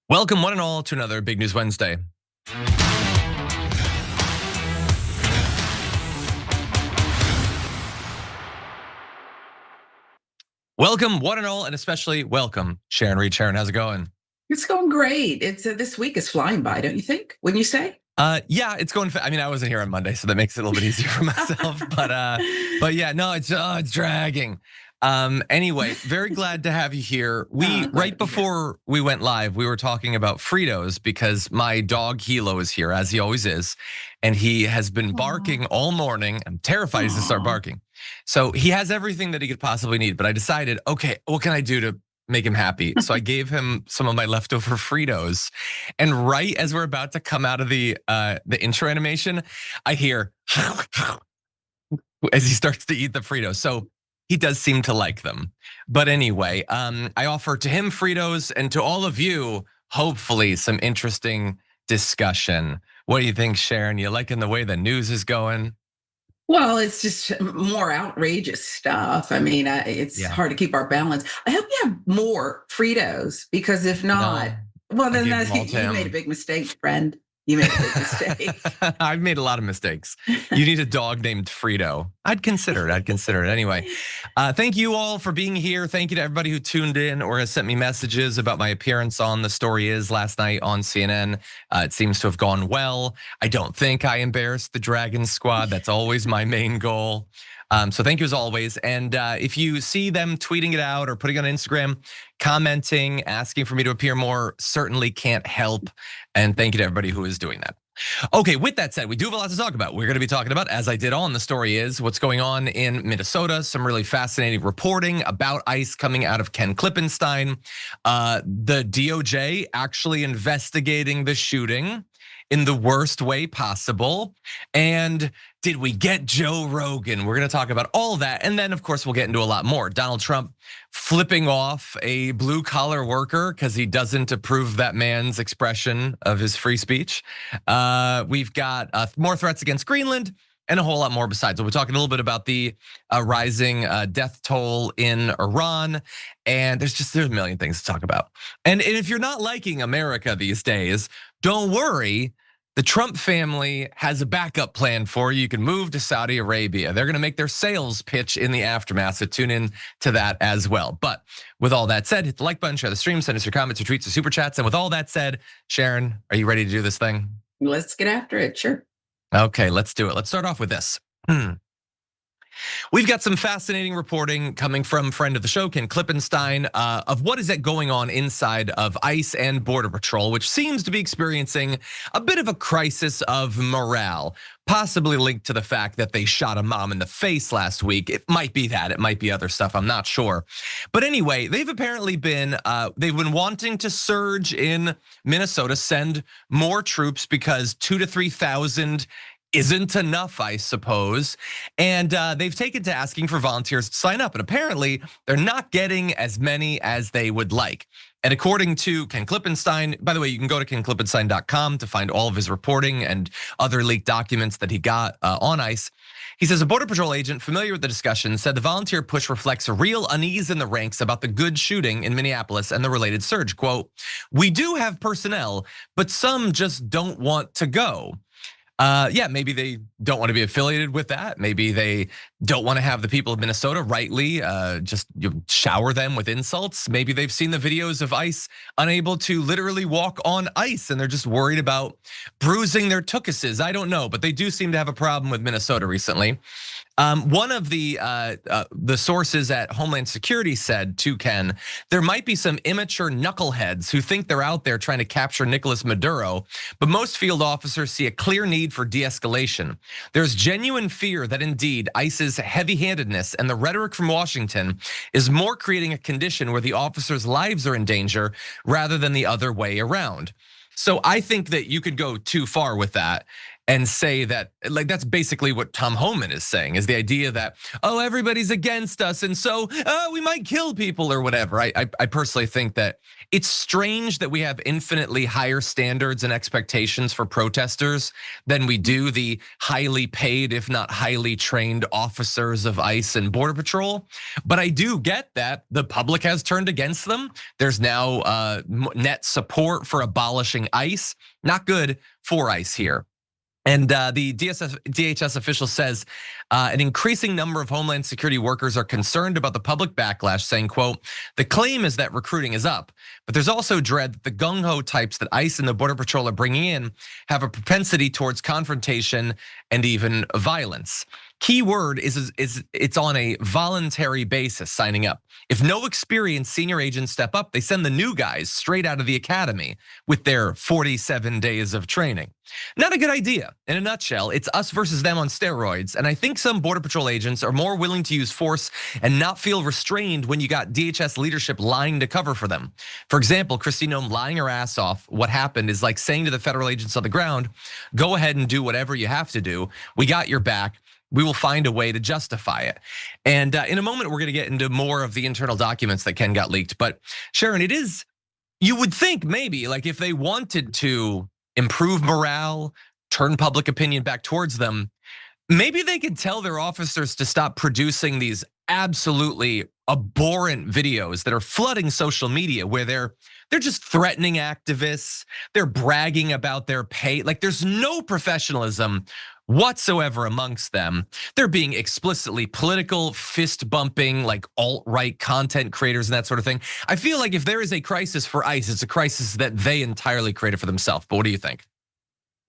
Welcome one and all to another Big News Wednesday. Welcome one and all, and especially welcome Sharon Reed. Sharon, how's it going? It's going great. It's this week is flying by, don't you think? Wouldn't you say? Yeah, it's going. I mean, I wasn't here on Monday, so that makes it a little bit easier for myself. But yeah, no, it's dragging. Anyway, very glad to have you here. Right before we went live, we were talking about Fritos because my dog Hilo is here, as he always is, and he has been barking all morning. I'm terrified he's gonna start barking. So he has everything that he could possibly need, but I decided, okay, what can I do to make him happy? So I gave him some of my leftover Fritos, and right as we're about to come out of the intro animation, I hear as he starts to eat the Fritos. So he does seem to like them. But anyway, I offer to him Fritos, and to all of you, hopefully some interesting discussion. What do you think, Sharon? You liking the way the news is going? Well, it's just more outrageous stuff. I mean, it's hard to keep our balance. I hope you have more Fritos, because if not, well, then you made a big mistake, friend. You made a big mistake. I've made a lot of mistakes. You need a dog named Frito. I'd consider it. Anyway, thank you all for being here. Thank you to everybody who tuned in or has sent me messages about my appearance on The Story Is last night on CNN. It seems to have gone well. I don't think I embarrassed the Dragon Squad. That's always my main goal. So thank you as always. And if you see them tweeting it out or putting it on Instagram, commenting, asking for me to appear more, certainly can't help. And thank you to everybody who is doing that. Okay, with that said, we do have a lot to talk about. We're gonna be talking about, as I did on The Story Is, what's going on in Minnesota, some really fascinating reporting about ICE coming out of Ken Klippenstein, the DOJ actually investigating the shooting in the worst way possible. And did we get Joe Rogan? We're gonna talk about all that. And then of course, we'll get into a lot more. Donald Trump flipping off a blue collar worker because he doesn't approve that man's expression of his free speech. We've got more threats against Greenland and a whole lot more besides. We'll be talking a little bit about the rising death toll in Iran. And there's a million things to talk about. And if you're not liking America these days, don't worry. The Trump family has a backup plan for you. You can move to Saudi Arabia. They're gonna make their sales pitch in the aftermath, so tune in to that as well. But with all that said, hit the like button, share the stream, send us your comments, your tweets, or super chats. And with all that said, Sharon, are you ready to do this thing? Let's get after it, sure. Okay, let's do it. Let's start off with this. We've got some fascinating reporting coming from friend of the show, Ken Klippenstein, of what is going on inside of ICE and Border Patrol, which seems to be experiencing a bit of a crisis of morale, possibly linked to the fact that they shot a mom in the face last week. It might be that, it might be other stuff, I'm not sure. But anyway, they've apparently been, they've been wanting to surge in Minnesota, send more troops because 2,000 to 3,000 isn't enough, I suppose. And they've taken to asking for volunteers to sign up. And apparently they're not getting as many as they would like. And according to Ken Klippenstein, by the way, you can go to kenklippenstein.com to find all of his reporting and other leaked documents that he got on ICE. He says a Border Patrol agent familiar with the discussion said the volunteer push reflects a real unease in the ranks about the Good shooting in Minneapolis and the related surge. Quote, "We do have personnel, but some just don't want to go." Yeah, maybe they don't want to be affiliated with that. Maybe they don't want to have the people of Minnesota rightly just shower them with insults. Maybe they've seen the videos of ICE unable to literally walk on ice and they're just worried about bruising their tuchuses. I don't know, but they do seem to have a problem with Minnesota recently. One of the sources at Homeland Security said to Ken, there might be some immature knuckleheads who think they're out there trying to capture Nicolas Maduro, but most field officers see a clear need for de-escalation. There's genuine fear that indeed ICE's heavy-handedness and the rhetoric from Washington is more creating a condition where the officers' lives are in danger rather than the other way around. So I think that you could go too far with that and say that, like, that's basically what Tom Homan is saying, is the idea that, oh, everybody's against us and so we might kill people or whatever. I personally think that it's strange that we have infinitely higher standards and expectations for protesters than we do the highly paid, if not highly trained officers of ICE and Border Patrol. But I do get that the public has turned against them. There's now net support for abolishing ICE. Not good for ICE here. And the DHS official says an increasing number of Homeland Security workers are concerned about the public backlash, saying, quote, the claim is that recruiting is up, but there's also dread that the gung-ho types that ICE and the Border Patrol are bringing in have a propensity towards confrontation and even violence. Key word is it's on a voluntary basis signing up. If no experienced senior agents step up, they send the new guys straight out of the academy with their 47 days of training. Not a good idea. In a nutshell, it's us versus them on steroids. And I think some Border Patrol agents are more willing to use force and not feel restrained when you got DHS leadership lying to cover for them. For example, Kristi Noem lying her ass off. What happened is like saying to the federal agents on the ground, go ahead and do whatever you have to do. We got your back. We will find a way to justify it. And in a moment, we're gonna get into more of the internal documents that Ken got leaked. But Sharon, it is, you would think maybe like if they wanted to improve morale, turn public opinion back towards them, maybe they could tell their officers to stop producing these absolutely abhorrent videos that are flooding social media where they're just threatening activists, they're bragging about their pay. Like there's no professionalism whatsoever amongst them. They're being explicitly political, fist bumping, like alt-right content creators and that sort of thing. I feel like if there is a crisis for ICE, it's a crisis that they entirely created for themselves. But what do you think?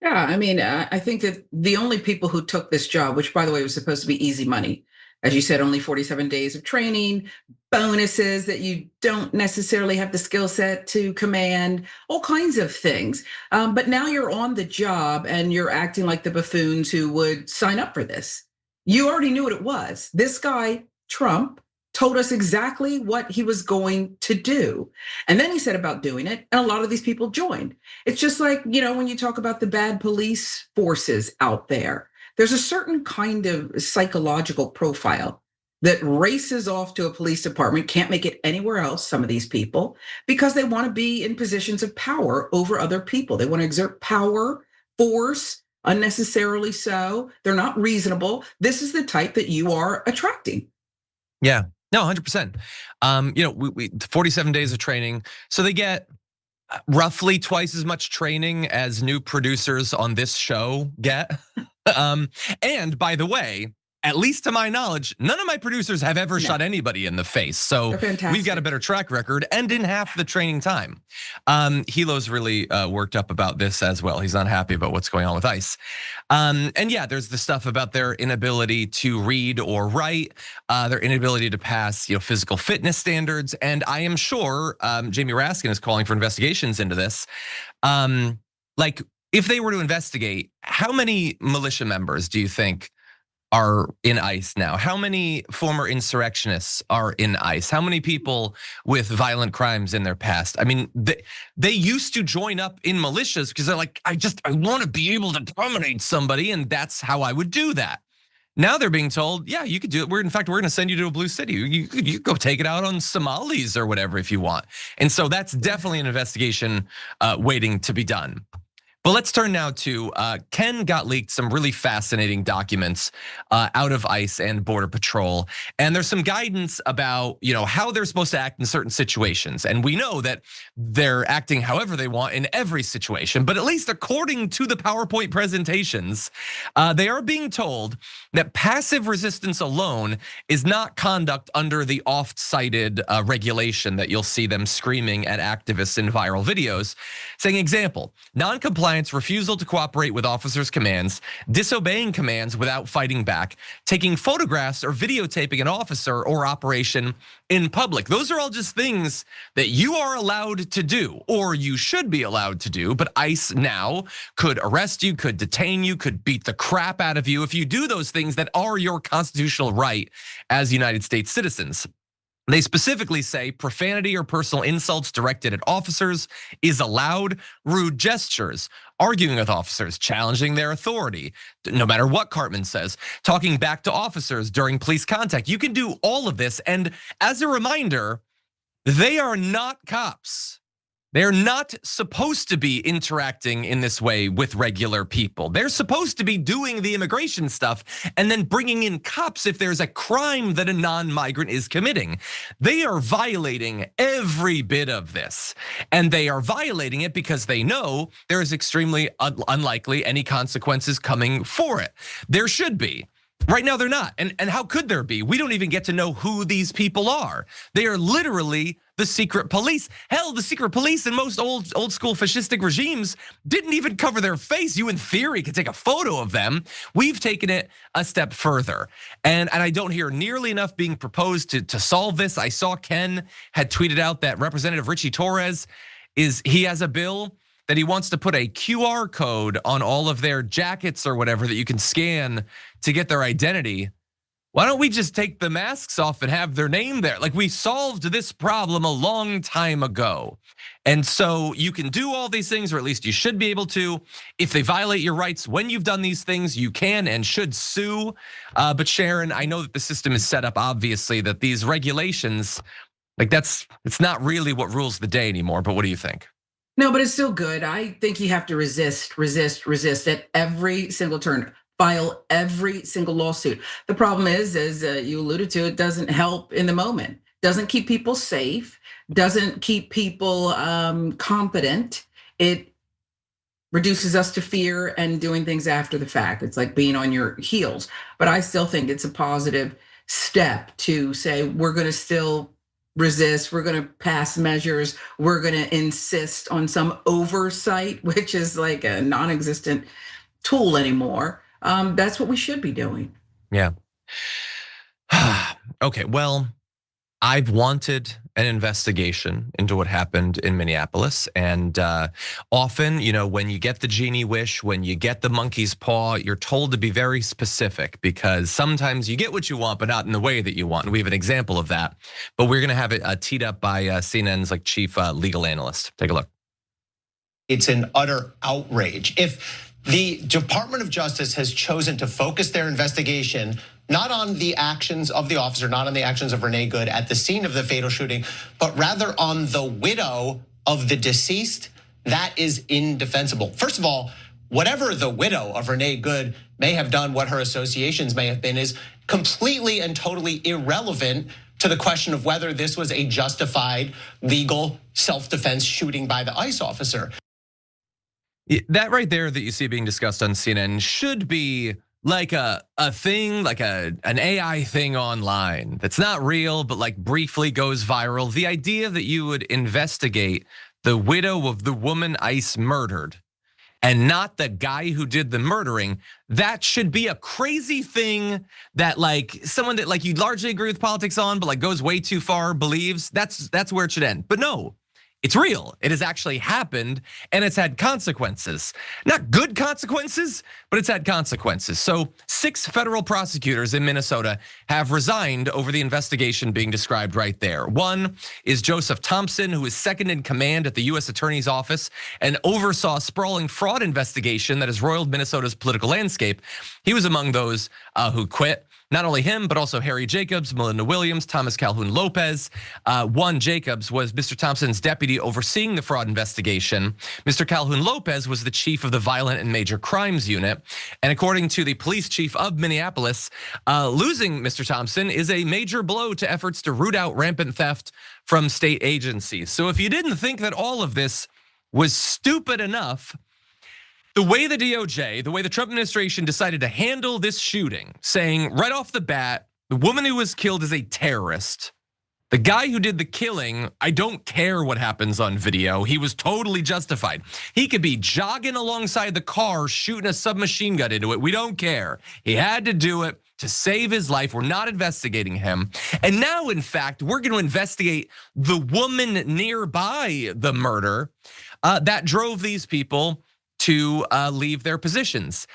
Yeah, I mean, I think that the only people who took this job, which by the way was supposed to be easy money, as you said, only 47 days of training, bonuses that you don't necessarily have the skill set to command, all kinds of things. But now you're on the job and you're acting like the buffoons who would sign up for this. You already knew what it was. This guy, Trump, told us exactly what he was going to do. And then he said about doing it, and a lot of these people joined. It's just like, when you talk about the bad police forces out there, there's a certain kind of psychological profile that races off to a police department, can't make it anywhere else, some of these people, because they want to be in positions of power over other people. They want to exert power, force, unnecessarily so. They're not reasonable. This is the type that you are attracting. Yeah. No, 100%. 47 days of training. So they get roughly twice as much training as new producers on this show get. And by the way, at least to my knowledge, none of my producers have ever shot anybody in the face. So we've got a better track record and in half the training time. Hilo's really worked up about this as well. He's not happy about what's going on with ICE. And yeah, there's the stuff about their inability to read or write, their inability to pass physical fitness standards. And I am sure Jamie Raskin is calling for investigations into this. Like, if they were to investigate, how many militia members do you think are in ICE now? How many former insurrectionists are in ICE? How many people with violent crimes in their past? I mean, they used to join up in militias because they're like, I want to be able to dominate somebody, and that's how I would do that. Now they're being told, yeah, you could do it. In fact, we're going to send you to a blue city. You could go take it out on Somalis or whatever if you want. And so that's definitely an investigation waiting to be done. But let's turn now to Ken got leaked some really fascinating documents out of ICE and Border Patrol. And there's some guidance about how they're supposed to act in certain situations. And we know that they're acting however they want in every situation. But at least according to the PowerPoint presentations, they are being told that passive resistance alone is not conduct under the oft-cited regulation that you'll see them screaming at activists in viral videos. Saying, example, non-compliance, refusal to cooperate with officers' commands, disobeying commands without fighting back, taking photographs or videotaping an officer or operation in public. Those are all just things that you are allowed to do, or you should be allowed to do, but ICE now could arrest you, could detain you, could beat the crap out of you if you do those things that are your constitutional right as United States citizens. They specifically say profanity or personal insults directed at officers is allowed, rude gestures, arguing with officers, challenging their authority, no matter what Cartman says, talking back to officers during police contact. You can do all of this. And as a reminder, they are not cops. They're not supposed to be interacting in this way with regular people. They're supposed to be doing the immigration stuff and then bringing in cops if there's a crime that a non-migrant is committing. They are violating every bit of this. And they are violating it because they know there is extremely unlikely any consequences coming for it. There should be. Right now, they're not. And how could there be? We don't even get to know who these people are. They are literally the secret police. Hell, the secret police in most old school fascistic regimes didn't even cover their face. You, in theory, could take a photo of them. We've taken it a step further. And I don't hear nearly enough being proposed to solve this. I saw Ken had tweeted out that Representative Richie Torres he has a bill that he wants to put a QR code on all of their jackets or whatever that you can scan to get their identity. Why don't we just take the masks off and have their name there? Like, we solved this problem a long time ago. And so you can do all these things, or at least you should be able to. If they violate your rights when you've done these things, you can and should sue. But Sharon, I know that the system is set up, obviously, that these regulations, it's not really what rules the day anymore. But what do you think? No, but it's still good. I think you have to resist at every single turn. File every single lawsuit. The problem is, as you alluded to, it doesn't help in the moment. Doesn't keep people safe. Doesn't keep people confident. It reduces us to fear and doing things after the fact. It's like being on your heels. But I still think it's a positive step to say we're going to still resist, we're going to pass measures, we're going to insist on some oversight, which is like a non-existent tool anymore. That's what we should be doing. Yeah. Okay, well, I've wanted an investigation into what happened in Minneapolis. And often, when you get the genie wish, when you get the monkey's paw, you're told to be very specific, because sometimes you get what you want, but not in the way that you want. And we have an example of that. But we're gonna have it teed up by CNN's chief legal analyst. Take a look. It's an utter outrage. If the Department of Justice has chosen to focus their investigation not on the actions of the officer, not on the actions of Renee Good at the scene of the fatal shooting, but rather on the widow of the deceased, that is indefensible. First of all, whatever the widow of Renee Good may have done, what her associations may have been, is completely and totally irrelevant to the question of whether this was a justified, legal self-defense shooting by the ICE officer. That right there that you see being discussed on CNN should be like a thing, like an AI thing online that's not real, but like briefly goes viral. The idea that you would investigate the widow of the woman ICE murdered and not the guy who did the murdering, that should be a crazy thing that like someone that like you largely agree with politics on, but like goes way too far believes, that's where it should end. But no, it's real. It has actually happened and it's had consequences. Not good consequences, but it's had consequences. So 6 federal prosecutors in Minnesota have resigned over the investigation being described right there. One is Joseph Thompson, who is second in command at the US Attorney's Office and oversaw a sprawling fraud investigation that has roiled Minnesota's political landscape. He was among those who quit. Not only him, but also Harry Jacobs, Melinda Williams, Thomas Calhoun Lopez. One Jacobs was Mr. Thompson's deputy overseeing the fraud investigation. Mr. Calhoun Lopez was the chief of the Violent and Major Crimes Unit. And according to the police chief of Minneapolis, losing Mr. Thompson is a major blow to efforts to root out rampant theft from state agencies. So if you didn't think that all of this was stupid enough, the way the DOJ, the way the Trump administration decided to handle this shooting, saying right off the bat, the woman who was killed is a terrorist. The guy who did the killing, I don't care what happens on video. He was totally justified. He could be jogging alongside the car, shooting a submachine gun into it. We don't care. He had to do it to save his life. We're not investigating him. And now, in fact, we're going to investigate the woman nearby the murder that drove these people to leave their positions.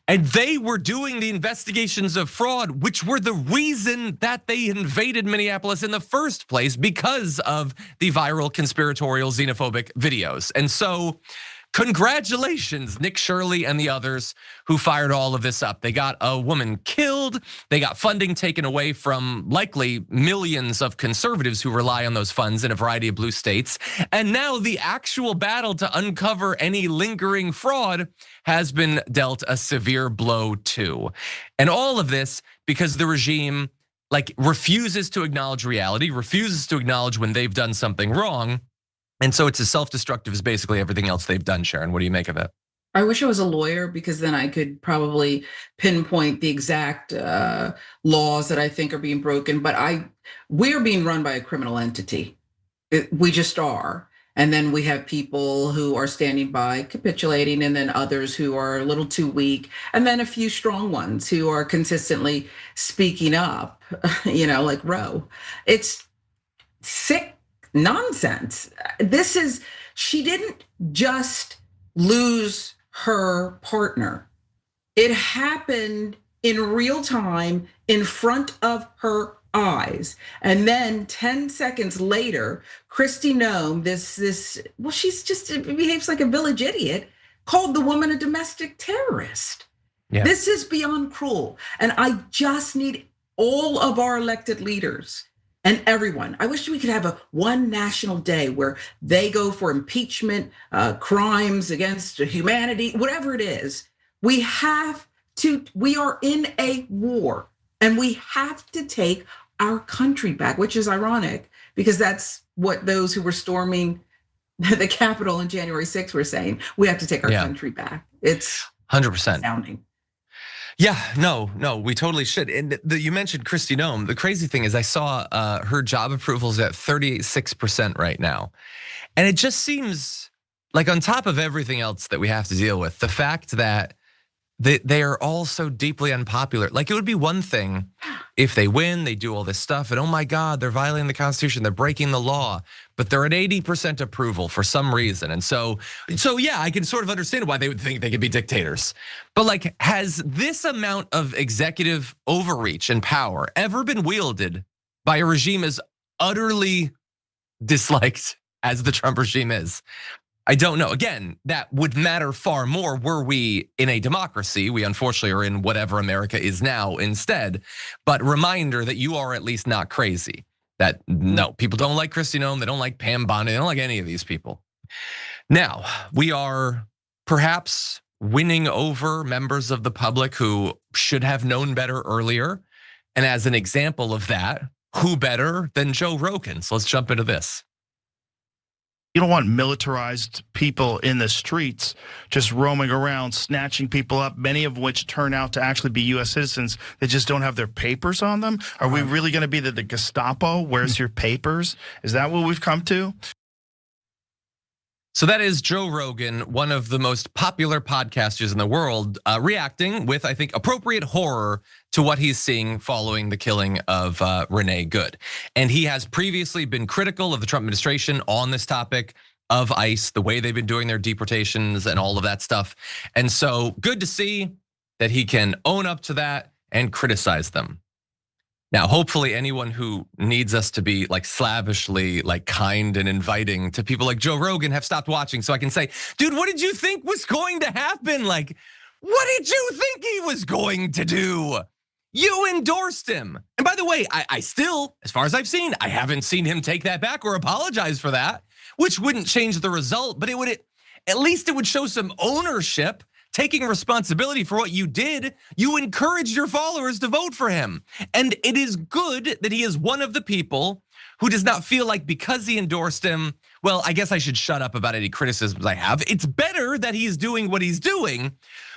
And they were doing the investigations of fraud, which were the reason that they invaded Minneapolis in the first place because of the viral conspiratorial xenophobic videos. And so congratulations, Nick Shirley and the others who fired all of this up. They got a woman killed. They got funding taken away from likely millions of conservatives who rely on those funds in a variety of blue states. And now the actual battle to uncover any lingering fraud has been dealt a severe blow to. And all of this because the regime like refuses to acknowledge reality, refuses to acknowledge when they've done something wrong. And so it's as self-destructive as basically everything else they've done, Sharon. What do you make of it? I wish I was a lawyer because then I could probably pinpoint the exact laws that I think are being broken. But we're being run by a criminal entity. We just are. And then we have people who are standing by capitulating, and then others who are a little too weak, and then a few strong ones who are consistently speaking up, like Roe. It's sick nonsense. She didn't just lose her partner. It happened in real time in front of her eyes. And then 10 seconds later, Kristi Noem, she behaves like a village idiot, called the woman a domestic terrorist. Yeah. This is beyond cruel. And I just need all of our elected leaders and everyone. I wish we could have one national day where they go for impeachment, crimes against humanity, whatever it is. We are in a war and we have to take our country back, which is ironic because that's what those who were storming the Capitol on January 6th were saying. We have to take our country back. It's 100% astounding. Yeah, no, we totally should. And you mentioned Kristi Noem. The crazy thing is I saw her job approvals at 36% right now. And it just seems like on top of everything else that we have to deal with, the fact that they are all so deeply unpopular. Like it would be one thing if they win, they do all this stuff and oh my God, they're violating the Constitution, they're breaking the law, but they're at 80% approval for some reason. And so yeah, I can sort of understand why they would think they could be dictators. But like, has this amount of executive overreach and power ever been wielded by a regime as utterly disliked as the Trump regime is? I don't know. Again, that would matter far more were we in a democracy. We unfortunately are in whatever America is now instead. But reminder that you are at least not crazy. That no, people don't like Kristi Noem, they don't like Pam Bondi, they don't like any of these people. Now, we are perhaps winning over members of the public who should have known better earlier. And as an example of that, who better than Joe Rogan? So let's jump into this. You don't want militarized people in the streets just roaming around, snatching people up, many of which turn out to actually be U.S. citizens that just don't have their papers on them. Are we really going to be the Gestapo? Where's your papers? Is that what we've come to? So that is Joe Rogan, one of the most popular podcasters in the world, reacting with, I think, appropriate horror to what he's seeing following the killing of Renee Good. And he has previously been critical of the Trump administration on this topic of ICE, the way they've been doing their deportations and all of that stuff. And so good to see that he can own up to that and criticize them. Now, hopefully anyone who needs us to be like slavishly like kind and inviting to people like Joe Rogan have stopped watching so I can say, dude, what did you think was going to happen? Like, what did you think he was going to do? You endorsed him. And by the way, I still, as far as I've seen, I haven't seen him take that back or apologize for that, which wouldn't change the result, but at least it would show some ownership. Taking responsibility for what you did, you encouraged your followers to vote for him. And it is good that he is one of the people who does not feel like because he endorsed him, well, I guess I should shut up about any criticisms I have. It's better that he's doing what he's doing.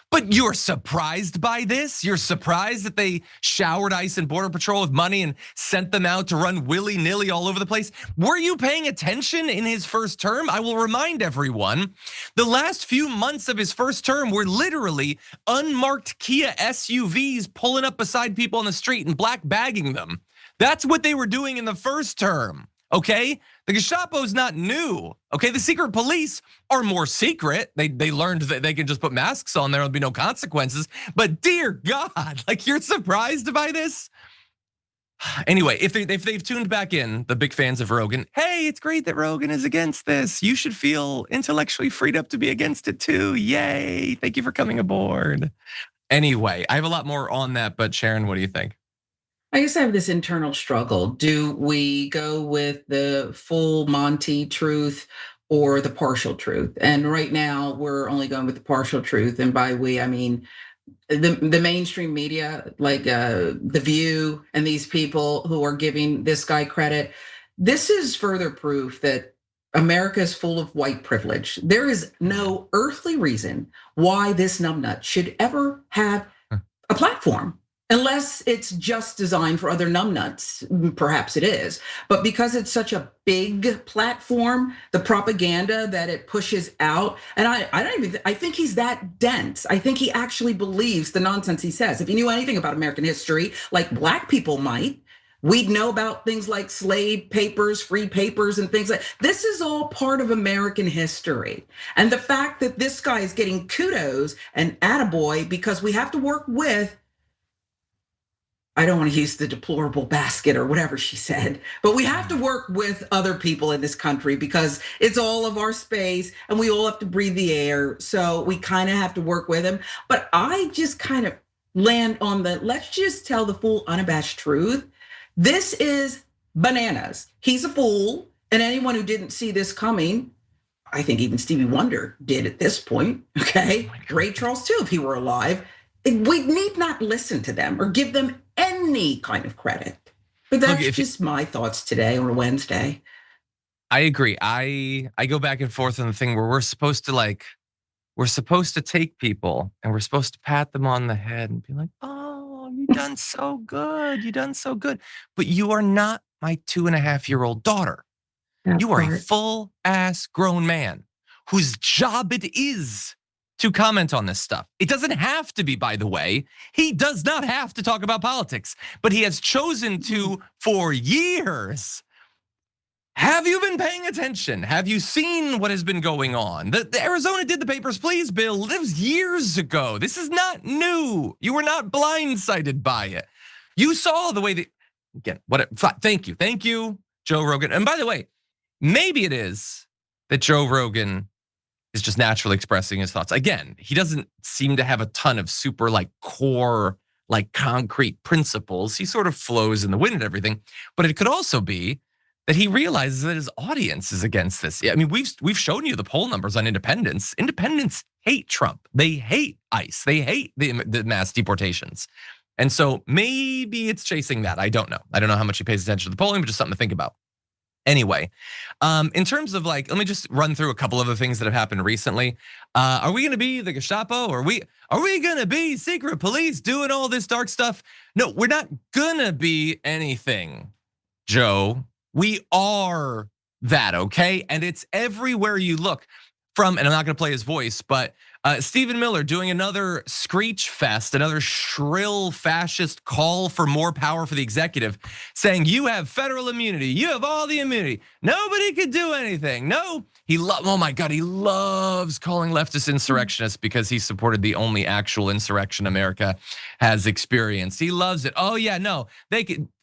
But you're surprised by this? You're surprised that they showered ICE and Border Patrol with money and sent them out to run willy-nilly all over the place? Were you paying attention in his first term? I will remind everyone, the last few months of his first term were literally unmarked Kia SUVs pulling up beside people on the street and black bagging them. That's what they were doing in the first term, okay? The Gestapo's not new, okay? The secret police are more secret. They learned that they can just put masks on, there'll be no consequences. But dear God, like you're surprised by this? Anyway, if they've tuned back in, the big fans of Rogan, hey, it's great that Rogan is against this. You should feel intellectually freed up to be against it too. Yay, thank you for coming aboard. Anyway, I have a lot more on that, but Sharon, what do you think? I guess I have this internal struggle. Do we go with the full Monty truth or the partial truth? And right now we're only going with the partial truth. And by we, I mean the mainstream media, like The View and these people who are giving this guy credit. This is further proof that America is full of white privilege. There is no earthly reason why this numbnut should ever have a platform. Unless it's just designed for other numbnuts, perhaps it is. But because it's such a big platform, the propaganda that it pushes out, and I think he's that dense. I think he actually believes the nonsense he says. If you knew anything about American history, like Black people might, we'd know about things like slave papers, free papers, and things like this is all part of American history. And the fact that this guy is getting kudos and attaboy because we have to work with, I don't want to use the deplorable basket or whatever she said, but we have to work with other people in this country because it's all of our space and we all have to breathe the air. So we kind of have to work with him. But I just kind of land on the, let's just tell the full unabashed truth. This is bananas. He's a fool. And anyone who didn't see this coming, I think even Stevie Wonder did at this point, okay? Ray Charles too, if he were alive. We need not listen to them or give them any kind of credit. But that's just my thoughts today on a Wednesday. I agree. I go back and forth on the thing where we're supposed to take people and we're supposed to pat them on the head and be like, oh, you've done so good. You've done so good. But you are not my 2.5-year-old daughter. You are a full ass grown man whose job it is to comment on this stuff. It doesn't have to be, by the way. He does not have to talk about politics, but he has chosen to for years. Have you been paying attention? Have you seen what has been going on? The Arizona did the papers, please, Bill. That was years ago. This is not new. You were not blindsided by it. You saw the way that, again, thank you, Joe Rogan. And by the way, maybe it is that Joe Rogan is just naturally expressing his thoughts. Again, he doesn't seem to have a ton of super like core, like concrete principles. He sort of flows in the wind and everything. But it could also be that he realizes that his audience is against this. I mean, we've shown you the poll numbers on independents. Independents hate Trump. They hate ICE. They hate the mass deportations. And so maybe it's chasing that. I don't know. I don't know how much he pays attention to the polling, but just something to think about. Anyway, in terms of like, let me just run through a couple of the things that have happened recently. Are we gonna be the Gestapo? Are we gonna be secret police doing all this dark stuff? No, we're not gonna be anything, Joe. We are that, okay? And it's everywhere you look. And I'm not gonna play his voice, but Stephen Miller doing another screech fest, another shrill fascist call for more power for the executive, saying you have federal immunity, you have all the immunity, nobody could do anything. No, oh my God, he loves calling leftists insurrectionists because he supported the only actual insurrection America has experienced. He loves it. Oh yeah, no,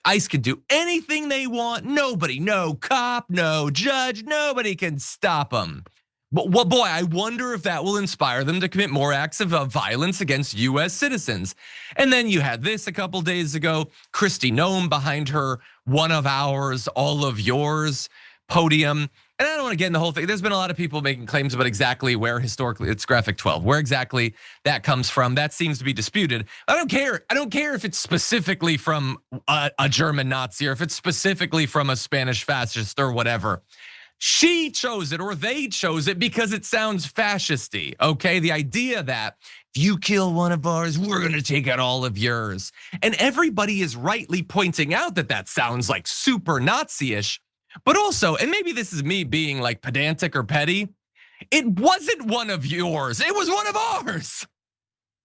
ICE could do anything they want. Nobody, no cop, no judge, nobody can stop them. But well, boy, I wonder if that will inspire them to commit more acts of violence against US citizens. And then you had this a couple days ago, Kristi Noem behind her one of ours, all of yours podium. And I don't want to get in the whole thing. There's been a lot of people making claims about exactly where historically it's graphic 12, where exactly that comes from. That seems to be disputed. I don't care. I don't care if it's specifically from a German Nazi or if it's specifically from a Spanish fascist or whatever. She chose it or they chose it because it sounds fascisty, okay? The idea that if you kill one of ours, we're gonna take out all of yours. And everybody is rightly pointing out that that sounds like super Nazi-ish, but also, and maybe this is me being like pedantic or petty, it wasn't one of yours, it was one of ours.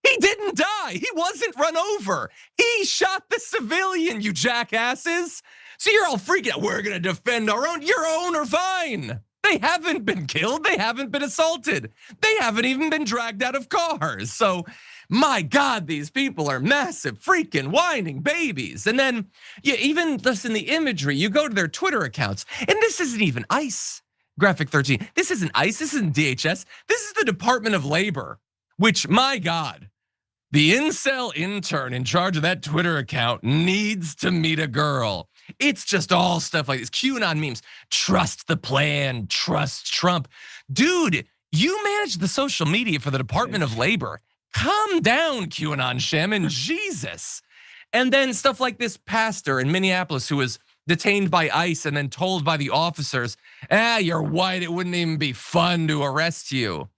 He didn't die, he wasn't run over. He shot the civilian, you jackasses. So you're all freaking out, we're gonna defend our own. Your own are fine. They haven't been killed, they haven't been assaulted. They haven't even been dragged out of cars. So my God, these people are massive freaking whining babies. And then you even listen the imagery, you go to their Twitter accounts, and this isn't even ICE, Graphic 13. This isn't ICE, this isn't DHS, this is the Department of Labor, which my God, the incel intern in charge of that Twitter account needs to meet a girl. It's just all stuff like this. QAnon memes, trust the plan, trust Trump. Dude, you manage the social media for the Department of Labor. Calm down, QAnon shaman, Jesus. And then stuff like this pastor in Minneapolis who was detained by ICE and then told by the officers, you're white, it wouldn't even be fun to arrest you.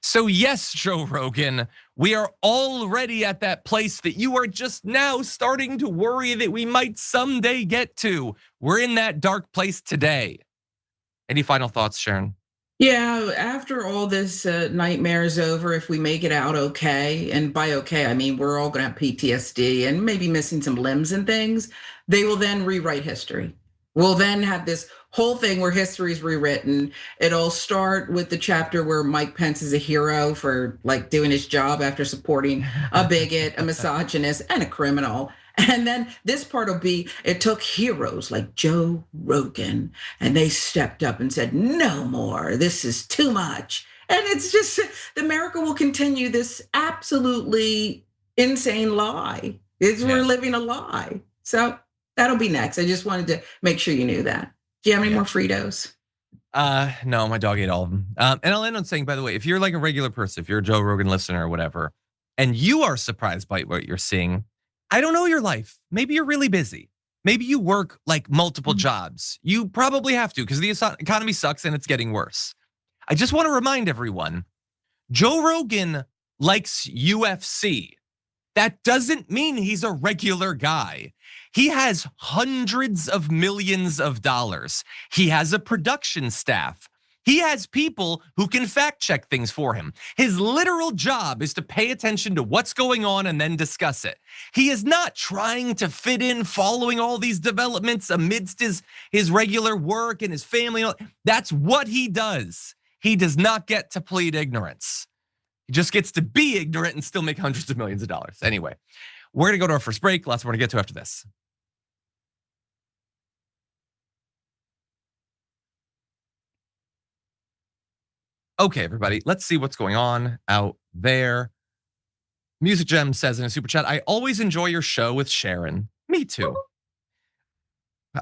So yes, Joe Rogan, we are already at that place that you are just now starting to worry that we might someday get to. We're in that dark place today. Any final thoughts, Sharon? Yeah, after all this nightmare is over, if we make it out okay, and by okay, I mean we're all gonna have PTSD and maybe missing some limbs and things, they will then rewrite history. We'll then have this whole thing where history is rewritten. It'll start with the chapter where Mike Pence is a hero for like doing his job after supporting a bigot, a misogynist, and a criminal. And then this part will be, it took heroes like Joe Rogan, and they stepped up and said, no more, this is too much. And it's just, America will continue this absolutely insane lie. We're living a lie. So that'll be next. I just wanted to make sure you knew that. Do you have any more Fritos? No, my dog ate all of them. And I'll end on saying, by the way, if you're like a regular person, if you're a Joe Rogan listener or whatever, and you are surprised by what you're seeing, I don't know your life. Maybe you're really busy. Maybe you work like multiple jobs. You probably have to because the economy sucks and it's getting worse. I just want to remind everyone, Joe Rogan likes UFC. That doesn't mean he's a regular guy. He has hundreds of millions of dollars. He has a production staff. He has people who can fact check things for him. His literal job is to pay attention to what's going on and then discuss it. He is not trying to fit in following all these developments amidst his regular work and his family. That's what he does. He does not get to plead ignorance. He just gets to be ignorant and still make hundreds of millions of dollars. Anyway, we're gonna go to our first break. Lots more to get to after this. Okay, everybody, let's see what's going on out there. Music Gem says in a super chat, I always enjoy your show with Sharon. Me too.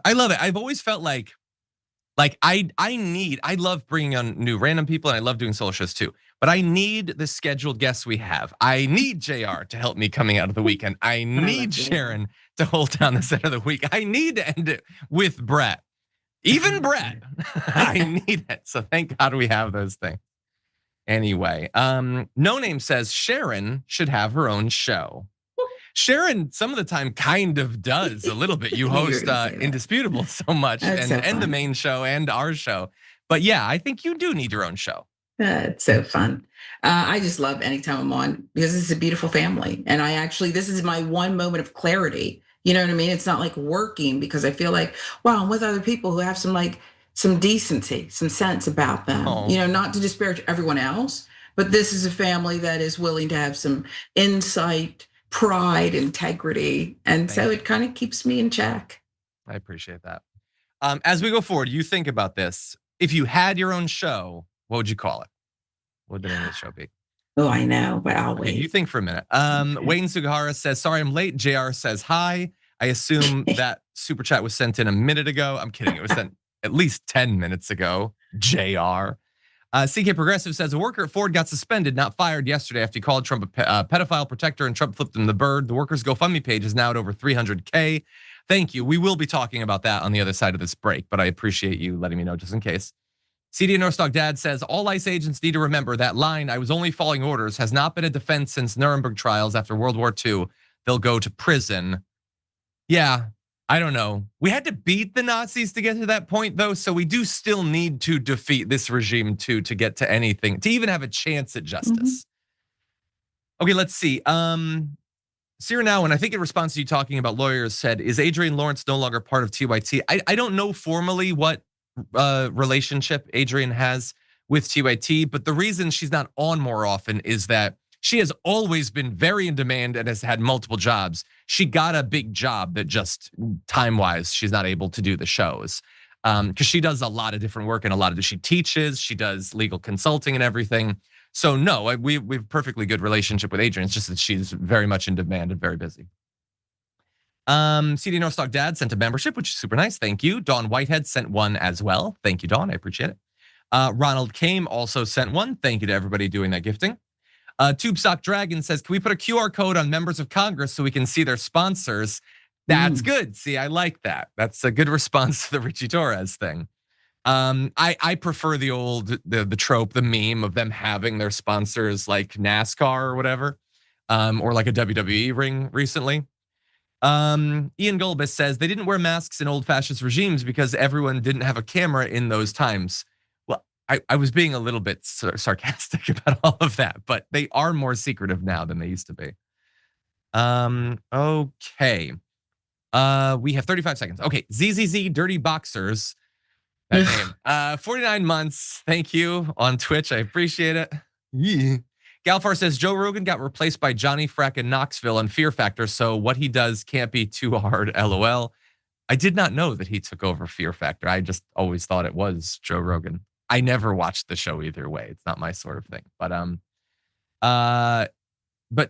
I love it. I've always felt like I love bringing on new random people and I love doing solo shows too. But I need the scheduled guests we have. I need JR to help me coming out of the weekend. I need Sharon to hold down the set of the week. I need to end it with Brett. Even bread. I need it. So thank God we have those things. Anyway, No Name says Sharon should have her own show. Sharon, some of the time, kind of does a little bit. You host Indisputable so much, and the main show and our show. But yeah, I think you do need your own show. It's so fun. I just love anytime I'm on because this is a beautiful family. And this is my one moment of clarity. You know what I mean? It's not like working because I feel like, wow, I'm with other people who have some decency, some sense about them. Oh. You know, not to disparage everyone else, but this is a family that is willing to have some insight, pride, integrity. And so it kind of keeps me in check. I appreciate that. As we go forward, you think about this. If you had your own show, what would you call it? What would the name of the show be? Oh, I know, but I'll wait. You think for a minute. Wayne Sugihara says, sorry, I'm late. JR says hi. I assume that super chat was sent in a minute ago. I'm kidding. It was sent at least 10 minutes ago. JR. CK Progressive says, a worker at Ford got suspended, not fired yesterday after he called Trump a pedophile protector and Trump flipped him the bird. The workers' GoFundMe page is now at over 300K. Thank you. We will be talking about that on the other side of this break, but I appreciate you letting me know just in case. CD Norstock Dad says, all ICE agents need to remember that line, I was only following orders, has not been a defense since Nuremberg trials after World War II. They'll go to prison. Yeah, I don't know. We had to beat the Nazis to get to that point, though, so we do still need to defeat this regime, too, to get to anything, to even have a chance at justice. Okay, let's see. Sierra Now, and I think in response to you talking about lawyers, said, is Adrienne Lawrence no longer part of TYT? I don't know formally what relationship Adrienne has with TYT, but the reason she's not on more often is that she has always been very in demand and has had multiple jobs. She got a big job that just time-wise, she's not able to do the shows. Because she does a lot of different work and she teaches, she does legal consulting and everything. So no, we have a perfectly good relationship with Adrienne. It's just that she's very much in demand and very busy. CD Northstock Dad sent a membership, which is super nice. Thank you. Dawn Whitehead sent one as well. Thank you, Dawn. I appreciate it. Ronald Kame also sent one. Thank you to everybody doing that gifting. Tube Sock Dragon says, can we put a QR code on members of Congress so we can see their sponsors? That's good. See, I like that. That's a good response to the Richie Torres thing. I prefer the old, the trope, the meme of them having their sponsors like NASCAR or whatever, or like a WWE ring recently. Ian Gulbis says they didn't wear masks in old fascist regimes because everyone didn't have a camera in those times. Well, I was being a little bit sarcastic about all of that, but they are more secretive now than they used to be. Okay. We have 35 seconds. Okay, ZZZ Dirty Boxers. That name. 49 months. Thank you on Twitch. I appreciate it. Yeah. Galfar says Joe Rogan got replaced by Johnny Frack in Knoxville on Fear Factor, so what he does can't be too hard, LOL. I did not know that he took over Fear Factor. I just always thought it was Joe Rogan. I never watched the show either way. It's not my sort of thing. But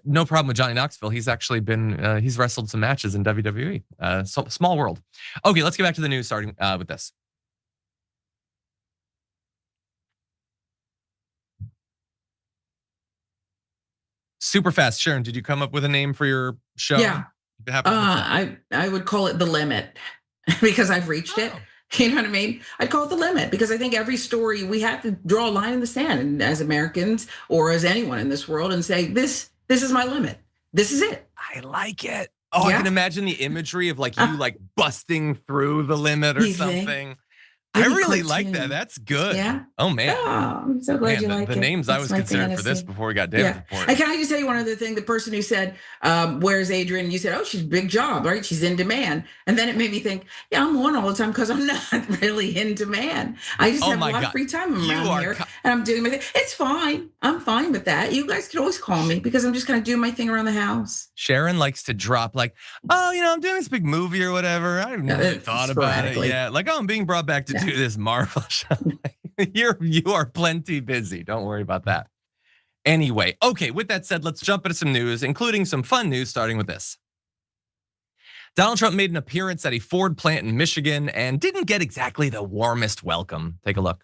no problem with Johnny Knoxville. He's actually been, he's wrestled some matches in WWE. So small world. Okay, let's get back to the news starting with this. Super fast, Sharon, did you come up with a name for your show? Yeah. I would call it The Limit because I've reached it. You know what I mean? I'd call it The Limit because I think every story we have to draw a line in the sand, and as Americans or as anyone in this world, and say, this is my limit. This is it. I like it. Oh, yeah. I can imagine the imagery of like you like busting through the limit or something. I really like that. That's good. Yeah. Oh man. Oh, I'm so glad you like it. The names I was considering for this before we got David's report. And can I just tell you one other thing? The person who said, where's Adrienne? You said, oh, she's a big job, right? She's in demand. And then it made me think, yeah, I'm on all the time because I'm not really in demand. I just have a lot of free time around here and I'm doing my thing. It's fine. I'm fine with that. You guys can always call me because I'm just kind of doing my thing around the house. Sharon likes to drop like, oh, I'm doing this big movie or whatever. I haven't really thought about it yet. like, oh, I'm being brought back to do this Marvel show. You are plenty busy. Don't worry about that. Anyway, okay, with that said, let's jump into some news, including some fun news, starting with this. Donald Trump made an appearance at a Ford plant in Michigan and didn't get exactly the warmest welcome. Take a look.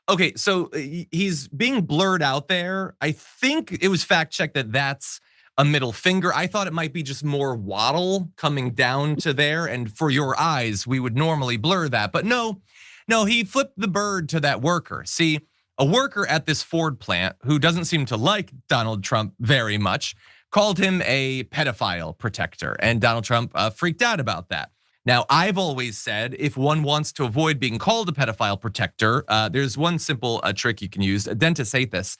Okay, so he's being blurred out there. I think it was fact checked that that's a middle finger. I thought it might be just more waddle coming down to there. And for your eyes, we would normally blur that. But no, he flipped the bird to that worker. See, a worker at this Ford plant who doesn't seem to like Donald Trump very much called him a pedophile protector. And Donald Trump freaked out about that. Now, I've always said if one wants to avoid being called a pedophile protector, there's one simple trick you can use. Dentists hate this.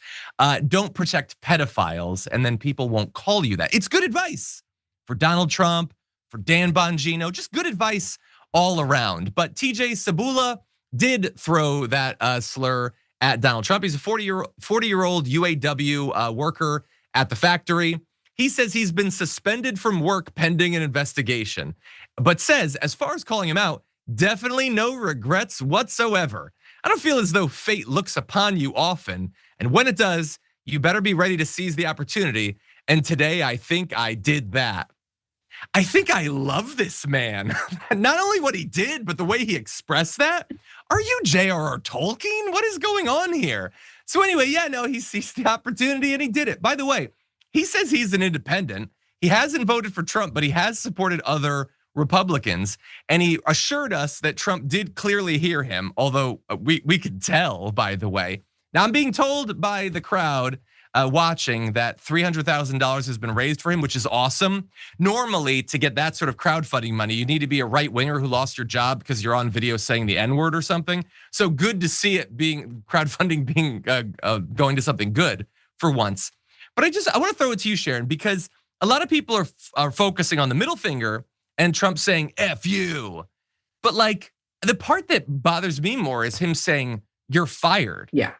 Don't protect pedophiles, and then people won't call you that. It's good advice for Donald Trump, for Dan Bongino, just good advice all around. But TJ Sabula did throw that slur at Donald Trump. He's a 40-year-old UAW worker at the factory. He says he's been suspended from work pending an investigation, but says, as far as calling him out, definitely no regrets whatsoever. I don't feel as though fate looks upon you often, and when it does, you better be ready to seize the opportunity. And today, I think I did that. I think I love this man. Not only what he did, but the way he expressed that. Are you J.R.R. Tolkien? What is going on here? So anyway, yeah, no, he seized the opportunity and he did it. By the way, he says he's an independent. He hasn't voted for Trump, but he has supported other Republicans. And he assured us that Trump did clearly hear him, although we could tell, by the way. Now I'm being told by the crowd watching that $300,000 has been raised for him, which is awesome. Normally, to get that sort of crowdfunding money, you need to be a right winger who lost your job because you're on video saying the N-word or something. So good to see it being crowdfunding being going to something good for once. But I want to throw it to you, Sharon, because a lot of people are focusing on the middle finger and Trump saying F you. But like the part that bothers me more is him saying you're fired. Yeah.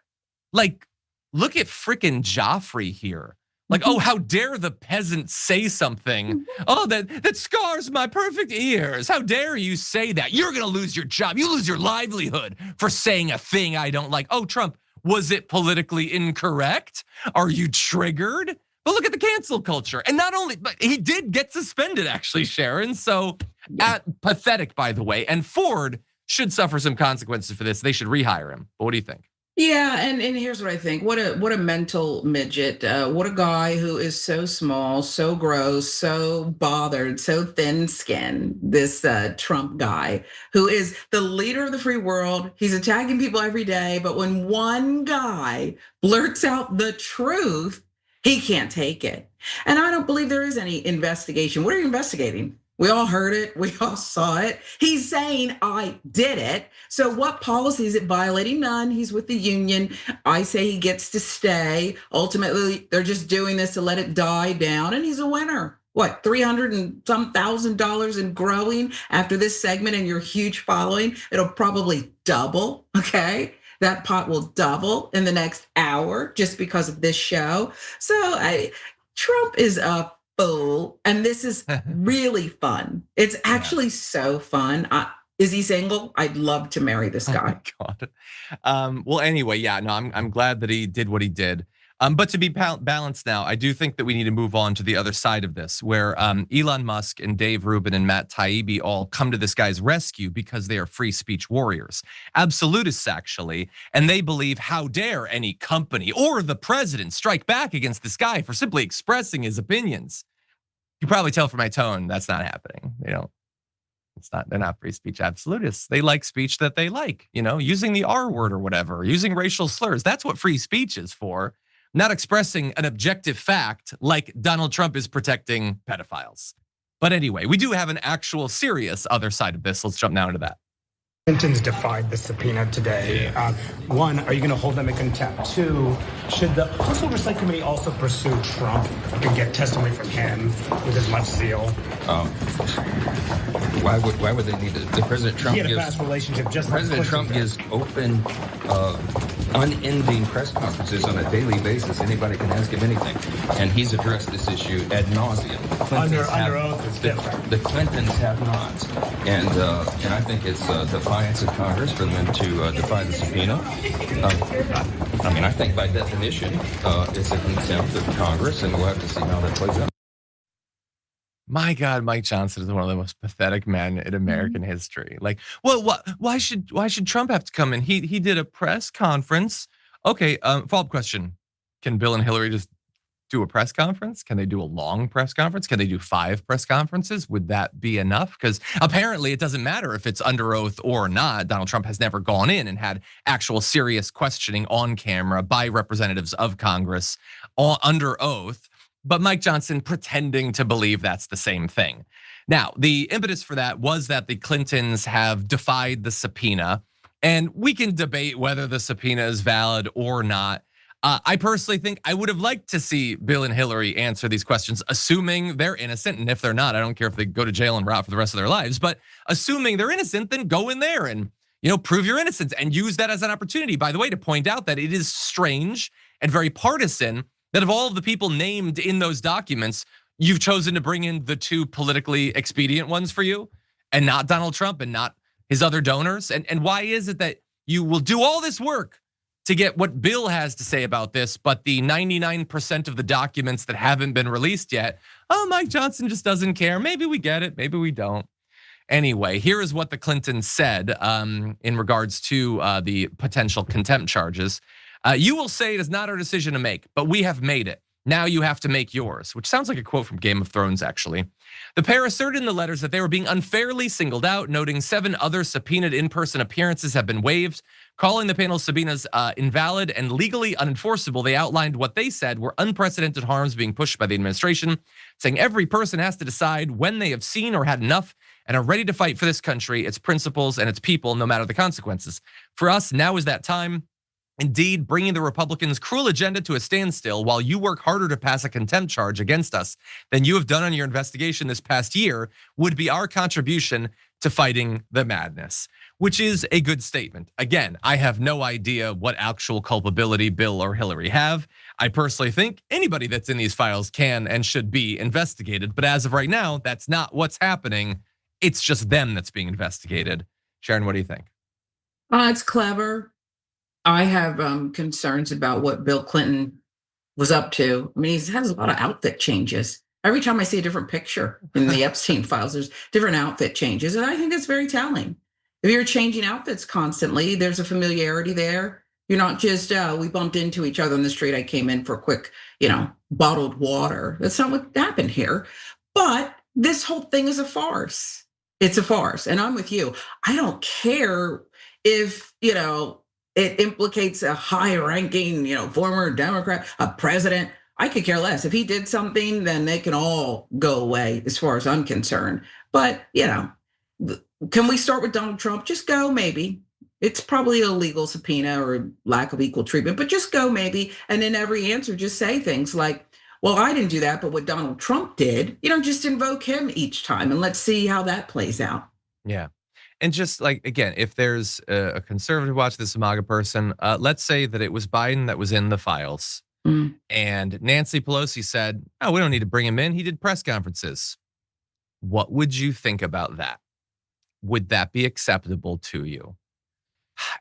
Like, look at frickin' Joffrey here. Like, oh, how dare the peasant say something? Oh, that scars my perfect ears. How dare you say that? You're gonna lose your job. You lose your livelihood for saying a thing I don't like. Oh, Trump, was it politically incorrect? Are you triggered? But look at the cancel culture. And not only, but he did get suspended actually, Sharon. So pathetic, by the way. And Ford should suffer some consequences for this. They should rehire him. But what do you think? Yeah, and here's what I think. What a mental midget. What a guy who is so small, so gross, so bothered, so thin-skinned. This Trump guy who is the leader of the free world. He's attacking people every day, but when one guy blurts out the truth, he can't take it. And I don't believe there is any investigation. What are you investigating? We all heard it. We all saw it. He's saying, I did it. So what policy is it violating? None. He's with the union. I say he gets to stay. Ultimately, they're just doing this to let it die down. And he's a winner. What, $300 and some $1,000 and growing after this segment and your huge following? It'll probably double, okay? That pot will double in the next hour just because of this show. So Trump is up. Fool, and this is really fun. It's actually so fun. Is he single? I'd love to marry this guy. Oh my God. Well, anyway, yeah, no, I'm glad that he did what he did. But to be balanced now, I do think that we need to move on to the other side of this, where Elon Musk and Dave Rubin and Matt Taibbi all come to this guy's rescue because they are free speech warriors, absolutists actually, and they believe how dare any company or the president strike back against this guy for simply expressing his opinions. You probably tell from my tone that's not happening. They're not free speech absolutists. They like speech that they like, using the R word or whatever, using racial slurs. That's what free speech is for. Not expressing an objective fact like Donald Trump is protecting pedophiles. But anyway, we do have an actual serious other side of this. Let's jump now into that. Clintons defied the subpoena today. One, are you going to hold them in contempt? Two, should the House Oversight Committee also pursue Trump and get testimony from him with as much zeal? Why would they need it? President Trump gives a fast relationship. President Trump gives open, unending press conferences on a daily basis. Anybody can ask him anything, and he's addressed this issue ad nauseum. Under oath is different. The Clintons have not, and I think it's defiance of Congress for them to defy the subpoena. I think by definition, it's a contempt of Congress, and we'll have to see how that plays out. My God, Mike Johnson is one of the most pathetic men in American history. Like, well, why should Trump have to come in? He did a press conference. Okay, follow-up question. Can Bill and Hillary just do a press conference? Can they do a long press conference? Can they do 5 press conferences? Would that be enough? Because apparently it doesn't matter if it's under oath or not. Donald Trump has never gone in and had actual serious questioning on camera by representatives of Congress under oath. But Mike Johnson pretending to believe that's the same thing. Now, the impetus for that was that the Clintons have defied the subpoena, and we can debate whether the subpoena is valid or not. I personally think I would have liked to see Bill and Hillary answer these questions, assuming they're innocent. And if they're not, I don't care if they go to jail and rot for the rest of their lives. But assuming they're innocent, then go in there and prove your innocence and use that as an opportunity, by the way, to point out that it is strange and very partisan that of all of the people named in those documents, you've chosen to bring in the 2 politically expedient ones for you and not Donald Trump and not his other donors. And why is it that you will do all this work to get what Bill has to say about this, but the 99% of the documents that haven't been released yet, Mike Johnson just doesn't care. Maybe we get it, maybe we don't. Anyway, here is what the Clintons said in regards to the potential contempt charges. You will say it is not our decision to make, but we have made it. Now you have to make yours, which sounds like a quote from Game of Thrones, actually. The pair asserted in the letters that they were being unfairly singled out, noting 7 other subpoenaed in-person appearances have been waived. Calling the panel's subpoenas invalid and legally unenforceable, they outlined what they said were unprecedented harms being pushed by the administration, saying every person has to decide when they have seen or had enough and are ready to fight for this country, its principles, and its people, no matter the consequences. For us, now is that time. Indeed, bringing the Republicans' cruel agenda to a standstill while you work harder to pass a contempt charge against us than you have done on your investigation this past year would be our contribution to fighting the madness, which is a good statement. Again, I have no idea what actual culpability Bill or Hillary have. I personally think anybody that's in these files can and should be investigated. But as of right now, that's not what's happening. It's just them that's being investigated. Sharon, what do you think? It's clever. I have concerns about what Bill Clinton was up to. I mean, he has a lot of outfit changes. Every time I see a different picture in the Epstein files, there's different outfit changes. And I think that's very telling. If you're changing outfits constantly, there's a familiarity there. You're not just, we bumped into each other on the street. I came in for a quick, bottled water. That's not what happened here. But this whole thing is a farce. It's a farce. And I'm with you. I don't care if, it implicates a high-ranking, former Democrat, a president. I could care less. If he did something, then they can all go away as far as I'm concerned. But, can we start with Donald Trump? Just go, maybe. It's probably a legal subpoena or lack of equal treatment, but just go, maybe. And then every answer, just say things like, well, I didn't do that, but what Donald Trump did, just invoke him each time and let's see how that plays out. Yeah. And just like, again, if there's a conservative watch this MAGA person, let's say that it was Biden that was in the files. And Nancy Pelosi said, oh, we don't need to bring him in. He did press conferences. What would you think about that? Would that be acceptable to you?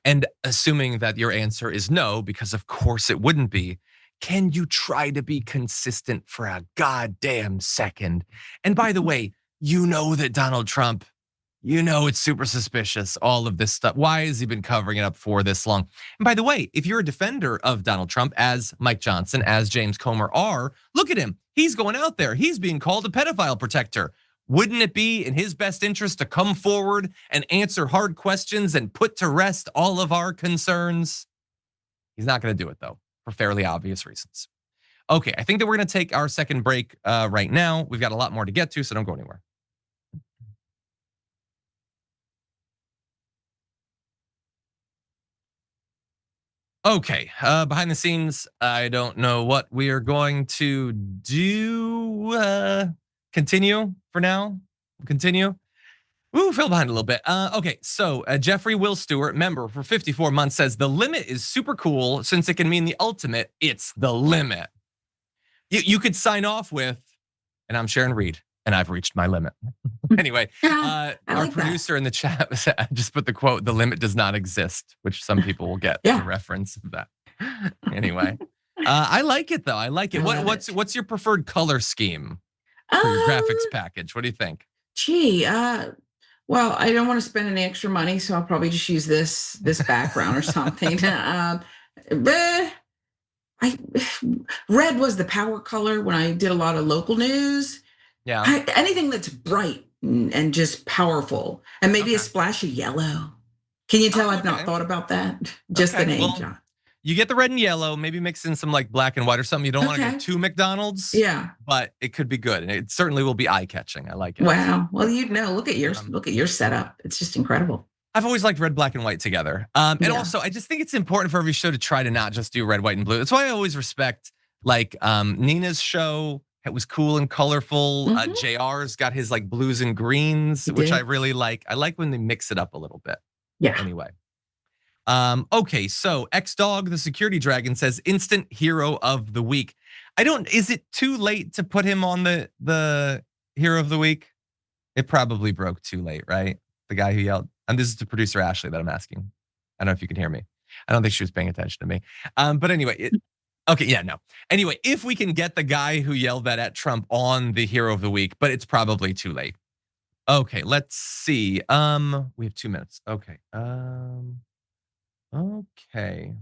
And assuming that your answer is no, because of course it wouldn't be, can you try to be consistent for a goddamn second? And by the way, that Donald Trump, it's super suspicious, all of this stuff. Why has he been covering it up for this long? And by the way, if you're a defender of Donald Trump, as Mike Johnson, as James Comer are, look at him. He's going out there. He's being called a pedophile protector. Wouldn't it be in his best interest to come forward and answer hard questions and put to rest all of our concerns? He's not going to do it, though, for fairly obvious reasons. Okay, I think that we're going to take our second break right now. We've got a lot more to get to, so don't go anywhere. Okay, behind the scenes, I don't know what we are going to do. Continue for now. Continue. Ooh, fell behind a little bit. Okay, so Jeffrey Will Stewart, member for 54 months, says the limit is super cool since it can mean the ultimate. It's the limit. You could sign off with, and I'm Sharon Reed, and I've reached my limit. Anyway, our producer in the chat just put the quote, the limit does not exist, which some people will get the reference of that. Anyway, I like it though. I like it. What's your preferred color scheme? for your graphics package? What do you think? Gee, well, I don't want to spend any extra money, so I'll probably just use this background or something. But red was the power color when I did a lot of local news. Yeah. Anything that's bright and just powerful, and maybe a splash of yellow. Can you tell I've not thought about that? Just the name, John. You get the red and yellow, maybe mix in some like black and white or something. You don't want to go too McDonald's. Yeah. But it could be good. And it certainly will be eye-catching. I like it. Wow. Well, look at your setup. It's just incredible. I've always liked red, black, and white together. And also, I just think it's important for every show to try to not just do red, white, and blue. That's why I always respect like Nina's show. It was cool and colorful. JR's got his like blues and greens, which I really like. I like when they mix it up a little bit. Yeah. Anyway. Okay, so X-Dog, the security dragon, says instant hero of the week. Is it too late to put him on the hero of the week? It probably broke too late, right? The guy who yelled, and this is to producer Ashley that I'm asking. I don't know if you can hear me. I don't think she was paying attention to me. But anyway, no. Anyway, if we can get the guy who yelled that at Trump on the hero of the week, but it's probably too late. Okay, let's see. We have 2 minutes. Okay. Okay,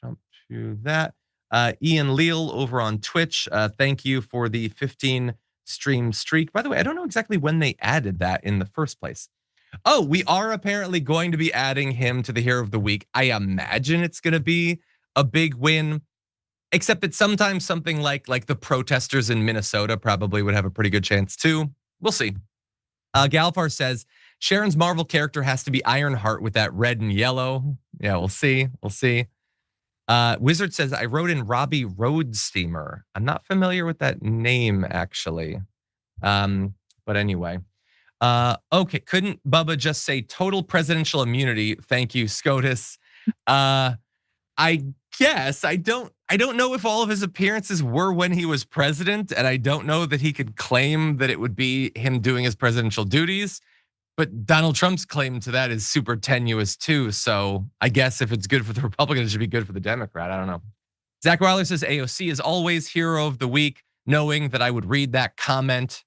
jump to that. Ian Leal over on Twitch. Thank you for the 15 stream streak. By the way, I don't know exactly when they added that in the first place. Oh, we are apparently going to be adding him to the hero of the week. I imagine it's going to be a big win, except that sometimes something like the protesters in Minnesota probably would have a pretty good chance too. We'll see. Galfar says, Sharon's Marvel character has to be Ironheart with that red and yellow. Yeah, we'll see. We'll see. Wizard says, I wrote in Robbie Roadsteamer. I'm not familiar with that name, actually. But anyway. Okay, couldn't Bubba just say total presidential immunity? Thank you, SCOTUS. I guess I don't know if all of his appearances were when he was president, and I don't know that he could claim that it would be him doing his presidential duties. But Donald Trump's claim to that is super tenuous too. So I guess if it's good for the Republican, it should be good for the Democrat. I don't know. Zach Weiler says AOC is always hero of the week, knowing that I would read that comment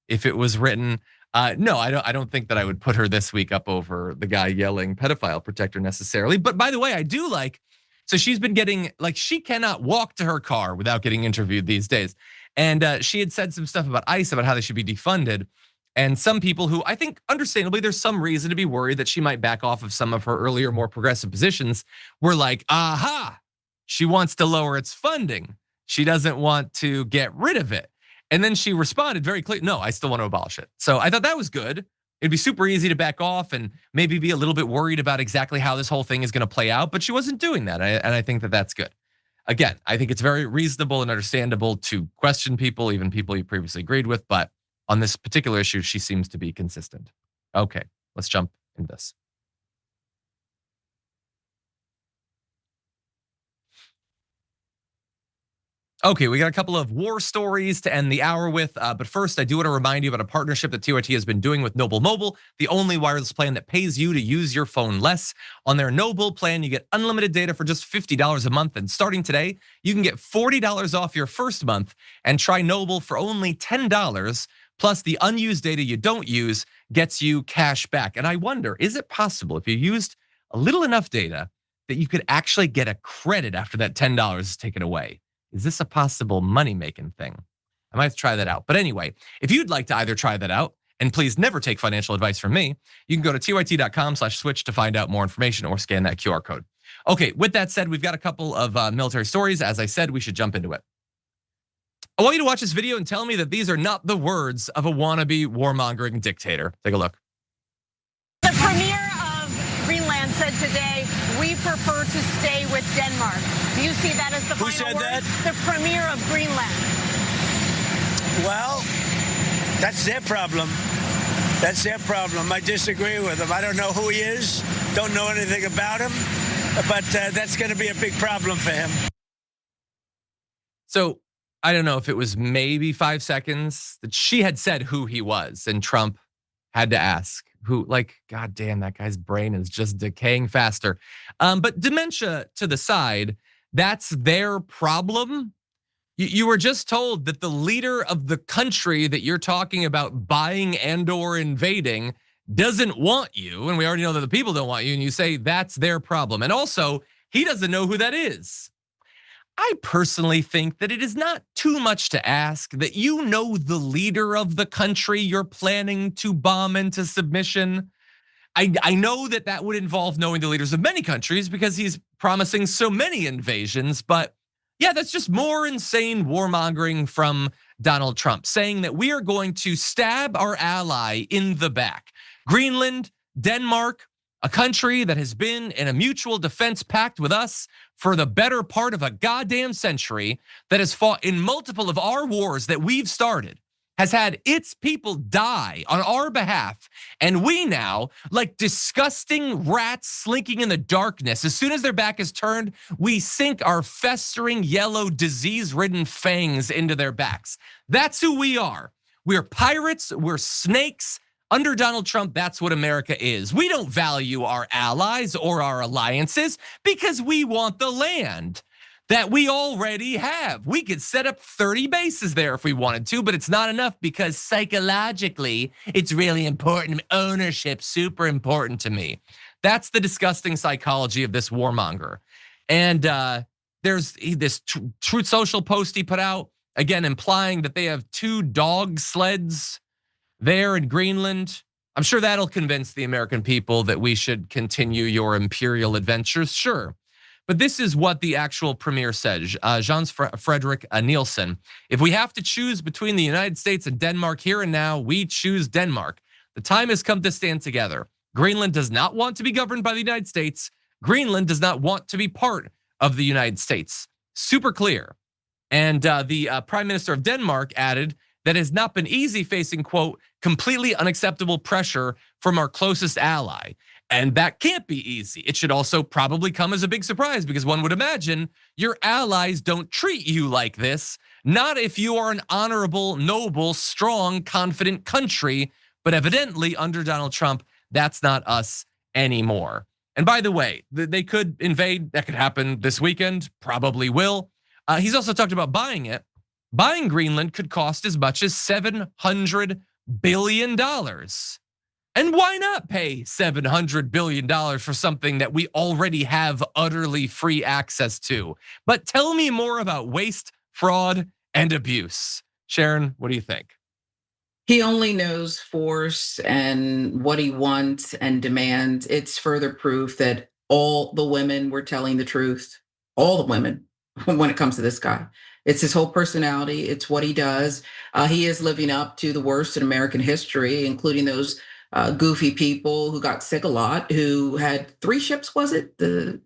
if it was written. No, I don't think that I would put her this week up over the guy yelling pedophile protector necessarily. But by the way, I do like, so she's been getting, like, she cannot walk to her car without getting interviewed these days. And she had said some stuff about ICE, about how they should be defunded. And some people who I think understandably, there's some reason to be worried that she might back off of some of her earlier, more progressive positions, were like, aha, she wants to lower its funding. She doesn't want to get rid of it. And then she responded very clearly, no, I still want to abolish it. So I thought that was good. It'd be super easy to back off and maybe be a little bit worried about exactly how this whole thing is going to play out, but she wasn't doing that. And I think that that's good. Again, I think it's very reasonable and understandable to question people, even people you previously agreed with, but on this particular issue, she seems to be consistent. Okay, let's jump into this. Okay, we got a couple of war stories to end the hour with, but first I do want to remind you about a partnership that TYT has been doing with Noble Mobile, the only wireless plan that pays you to use your phone less. On their Noble plan, you get unlimited data for just $50 a month, and starting today, you can get $40 off your first month and try Noble for only $10. Plus, the unused data you don't use gets you cash back. And I wonder, is it possible if you used a little enough data that you could actually get a credit after that $10 is taken away? Is this a possible money-making thing? I might have to try that out. But anyway, if you'd like to either try that out, and please never take financial advice from me, you can go to tyt.com/switch to find out more information or scan that QR code. Okay, with that said, we've got a couple of military stories. As I said, we should jump into it. I want you to watch this video and tell me that these are not the words of a wannabe warmongering dictator. Take a look. The premier of Greenland said today, we prefer to stay with Denmark. Do you see that as the final word? That? The premier of Greenland. Well, that's their problem. That's their problem. I disagree with him. I don't know who he is, don't know anything about him, but that's going to be a big problem for him. So I don't know if it was maybe 5 seconds that she had said who he was, and Trump had to ask who, like, God damn, that guy's brain is just decaying faster. But dementia to the side, that's their problem. You were just told that the leader of the country that you're talking about buying and or invading doesn't want you. And we already know that the people don't want you. And you say that's their problem. And also, he doesn't know who that is. I personally think that it is not too much to ask that you know the leader of the country you're planning to bomb into submission. I know that that would involve knowing the leaders of many countries because he's promising so many invasions, but yeah, that's just more insane warmongering from Donald Trump, saying that we are going to stab our ally in the back. Greenland, Denmark, a country that has been in a mutual defense pact with us for the better part of a goddamn century, that has fought in multiple of our wars that we've started, has had its people die on our behalf. And we now, like disgusting rats slinking in the darkness, as soon as their back is turned, we sink our festering yellow disease-ridden fangs into their backs. That's who we are. We're pirates, we're snakes. Under Donald Trump, that's what America is. We don't value our allies or our alliances because we want the land that we already have. We could set up 30 bases there if we wanted to, but it's not enough because psychologically, it's really important. Ownership, super important to me. That's the disgusting psychology of this warmonger. And there's this Truth Social post he put out, again, implying that they have 2 dog sleds there in Greenland. I'm sure that'll convince the American people that we should continue your imperial adventures, sure. But this is what the actual premier said, Jens Frederick Nielsen. If we have to choose between the United States and Denmark here and now, we choose Denmark. The time has come to stand together. Greenland does not want to be governed by the United States. Greenland does not want to be part of the United States. Super clear. And the Prime Minister of Denmark added that it has not been easy facing, quote, completely unacceptable pressure from our closest ally. And that can't be easy. It should also probably come as a big surprise because one would imagine your allies don't treat you like this. Not if you are an honorable, noble, strong, confident country, but evidently under Donald Trump, that's not us anymore. And by the way, they could invade. That could happen this weekend, probably will. He's also talked about buying it. Buying Greenland could cost as much as $700 billion. And why not pay $700 billion for something that we already have utterly free access to? But tell me more about waste, fraud, and abuse. Sharon, what do you think? He only knows force and what he wants and demands. It's further proof that all the women were telling the truth. All the women when it comes to this guy. It's his whole personality. It's what he does. He is living up to the worst in American history, including those goofy people who got sick a lot, who had 3 ships, was it? The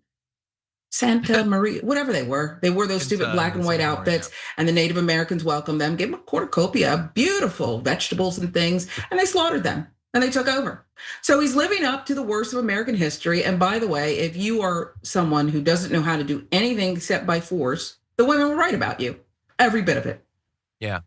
Santa Maria, whatever they were. They wore those stupid black and white outfits, and the Native Americans welcomed them, gave them a cornucopia, beautiful vegetables and things, and they slaughtered them, and they took over. So he's living up to the worst of American history. And by the way, if you are someone who doesn't know how to do anything except by force, the women will write about you, every bit of it. Yeah.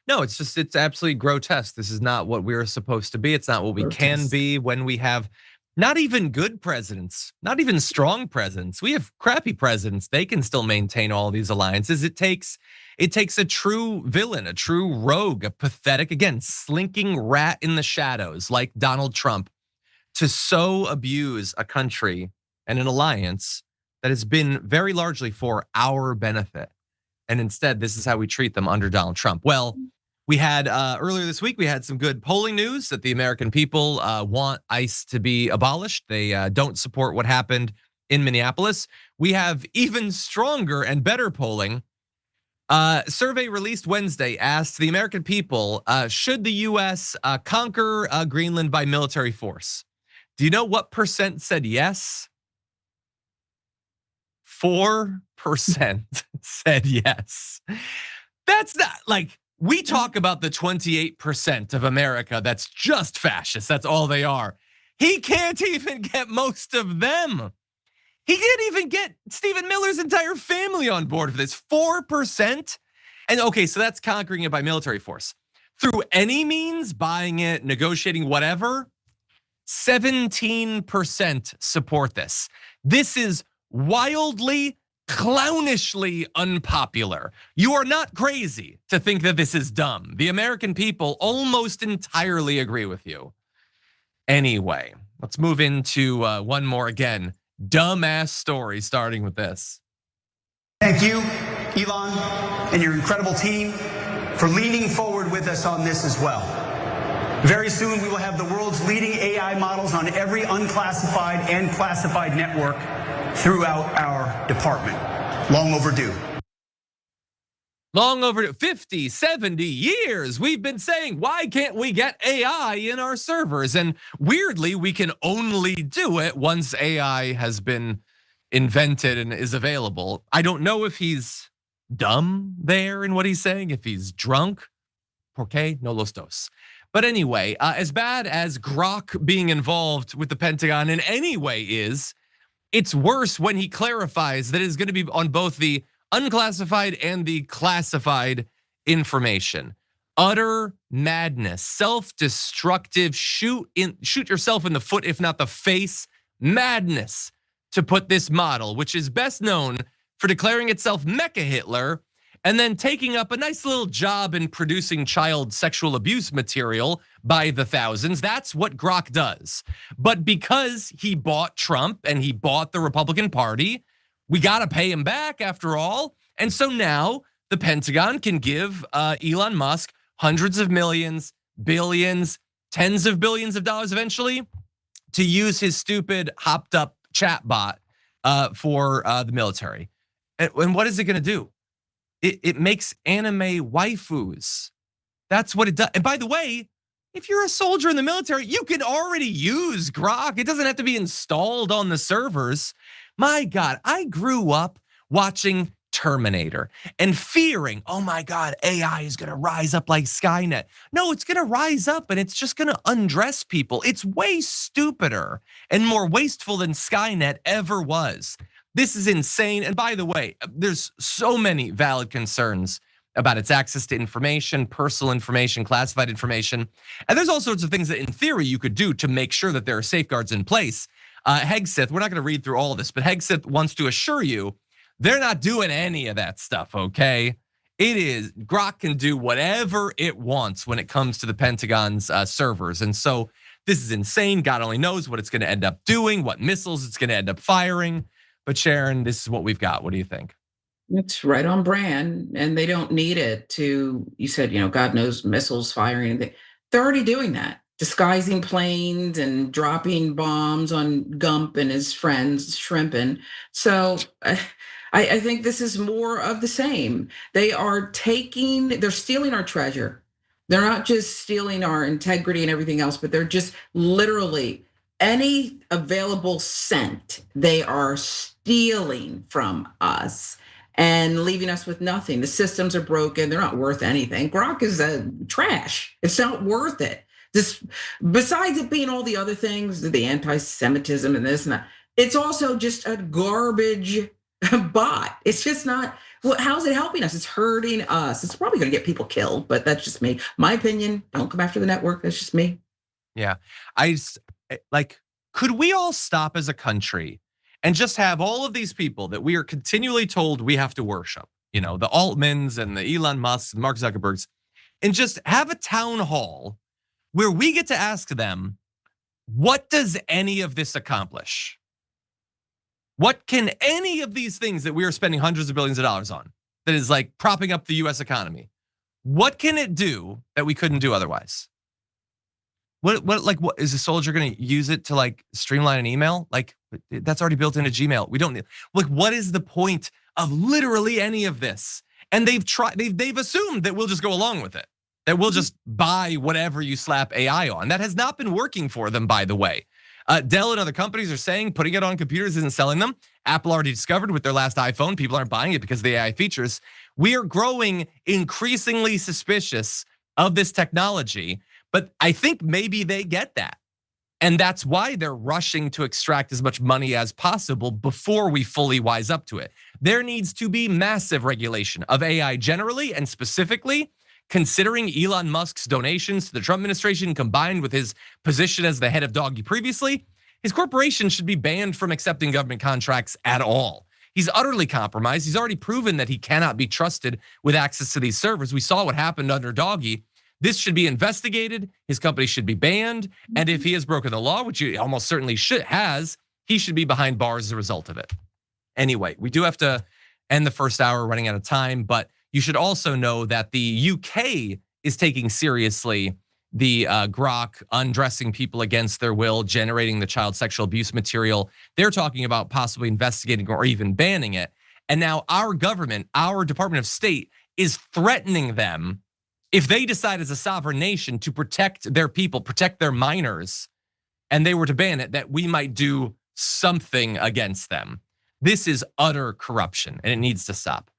No, it's absolutely grotesque. This is not what we're supposed to be. It's not what we can be when we have not even good presidents, not even strong presidents. We have crappy presidents. They can still maintain all these alliances. It takes a true villain, a true rogue, a pathetic, again, slinking rat in the shadows like Donald Trump to so abuse a country and an alliance that has been very largely for our benefit. And instead, this is how we treat them under Donald Trump. Well, we had earlier this week, we had some good polling news that the American people want ICE to be abolished. They don't support what happened in Minneapolis. We have even stronger and better polling. Survey released Wednesday asked the American people, should the US conquer Greenland by military force? Do you know what percent said yes? 4% said yes. That's not like, we talk about the 28% of America that's just fascist. That's all they are. He can't even get most of them. He can't even get Stephen Miller's entire family on board for this. 4%. And okay, so that's conquering it by military force. Through any means, buying it, negotiating, whatever, 17% support this. This is wildly, clownishly unpopular. You are not crazy to think that this is dumb. The American people almost entirely agree with you. Anyway, let's move into one more, again, dumbass story, starting with this. Thank you, Elon, and your incredible team for leaning forward with us on this as well. Very soon, we will have the world's leading AI models on every unclassified and classified network throughout our department. Long overdue. Long overdue. 50, 70 years we've been saying, why can't we get AI in our servers? And weirdly, we can only do it once AI has been invented and is available. I don't know if he's dumb there in what he's saying, if he's drunk. Porque no los dos. But anyway, as bad as Grok being involved with the Pentagon in any way is, it's worse when he clarifies that it's going to be on both the unclassified and the classified information. Utter madness, self-destructive, shoot yourself in the foot, if not the face, madness to put this model, which is best known for declaring itself Mecha Hitler and then taking up a nice little job in producing child sexual abuse material by the thousands. That's what Grok does. But because he bought Trump and he bought the Republican Party, we gotta pay him back after all. And so now the Pentagon can give Elon Musk hundreds of millions, billions, tens of billions of dollars eventually to use his stupid hopped up chatbot for the military. And what is it gonna do? It makes anime waifus. That's what it does. And by the way, if you're a soldier in the military, you can already use Grok. It doesn't have to be installed on the servers. My God, I grew up watching Terminator and fearing, oh my God, AI is gonna rise up like Skynet. No, it's gonna rise up and it's just gonna undress people. It's way stupider and more wasteful than Skynet ever was. This is insane. And by the way, there's so many valid concerns about its access to information, personal information, classified information. And there's all sorts of things that in theory you could do to make sure that there are safeguards in place. Hegseth, we're not gonna read through all of this, but Hegseth wants to assure you they're not doing any of that stuff, okay? Grok can do whatever it wants when it comes to the Pentagon's servers. And so this is insane. God only knows what it's gonna end up doing, what missiles it's gonna end up firing. But Sharon, this is what we've got. What do you think? It's right on brand, and they don't need it to, you said, God knows missiles firing. They're already doing that, disguising planes and dropping bombs on Gump and his friends shrimping. So I think this is more of the same. They're stealing our treasure. They're not just stealing our integrity and everything else, but they're just literally any available cent they are stealing from us and leaving us with nothing. The systems are broken. They're not worth anything. Grok is trash. It's not worth it. Just besides it being all the other things, the anti-Semitism and this and that, it's also just a garbage bot. It's just not, how's it helping us? It's hurting us. It's probably gonna get people killed, but that's just me. My opinion, don't come after the network. That's just me. Yeah, could we all stop as a country and just have all of these people that we are continually told we have to worship, the Altmans and the Elon Musks, Mark Zuckerbergs, and just have a town hall where we get to ask them, what does any of this accomplish? What can any of these things that we are spending hundreds of billions of dollars on, that is like propping up the US economy, what can it do that we couldn't do otherwise? What is a soldier gonna use it to streamline an email? That's already built into Gmail. We don't need, what is the point of literally any of this? And they've assumed that we'll just go along with it, that we'll just buy whatever you slap AI on. That has not been working for them, by the way. Dell and other companies are saying putting it on computers isn't selling them. Apple already discovered with their last iPhone, people aren't buying it because of the AI features. We are growing increasingly suspicious of this technology. But I think maybe they get that. And that's why they're rushing to extract as much money as possible before we fully wise up to it. There needs to be massive regulation of AI generally and specifically, considering Elon Musk's donations to the Trump administration combined with his position as the head of Doggy previously. His corporation should be banned from accepting government contracts at all. He's utterly compromised. He's already proven that he cannot be trusted with access to these servers. We saw what happened under Doggy. This should be investigated. His company should be banned. And if he has broken the law, which he almost certainly he should be behind bars as a result of it. Anyway, we do have to end the first hour, running out of time, but you should also know that the UK is taking seriously the Grok undressing people against their will, generating the child sexual abuse material. They're talking about possibly investigating or even banning it. And now our government, our Department of State, is threatening them if they decide as a sovereign nation to protect their people, protect their minors, and they were to ban it, that we might do something against them. This is utter corruption, and it needs to stop.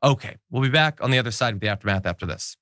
Okay, we'll be back on the other side of the aftermath after this.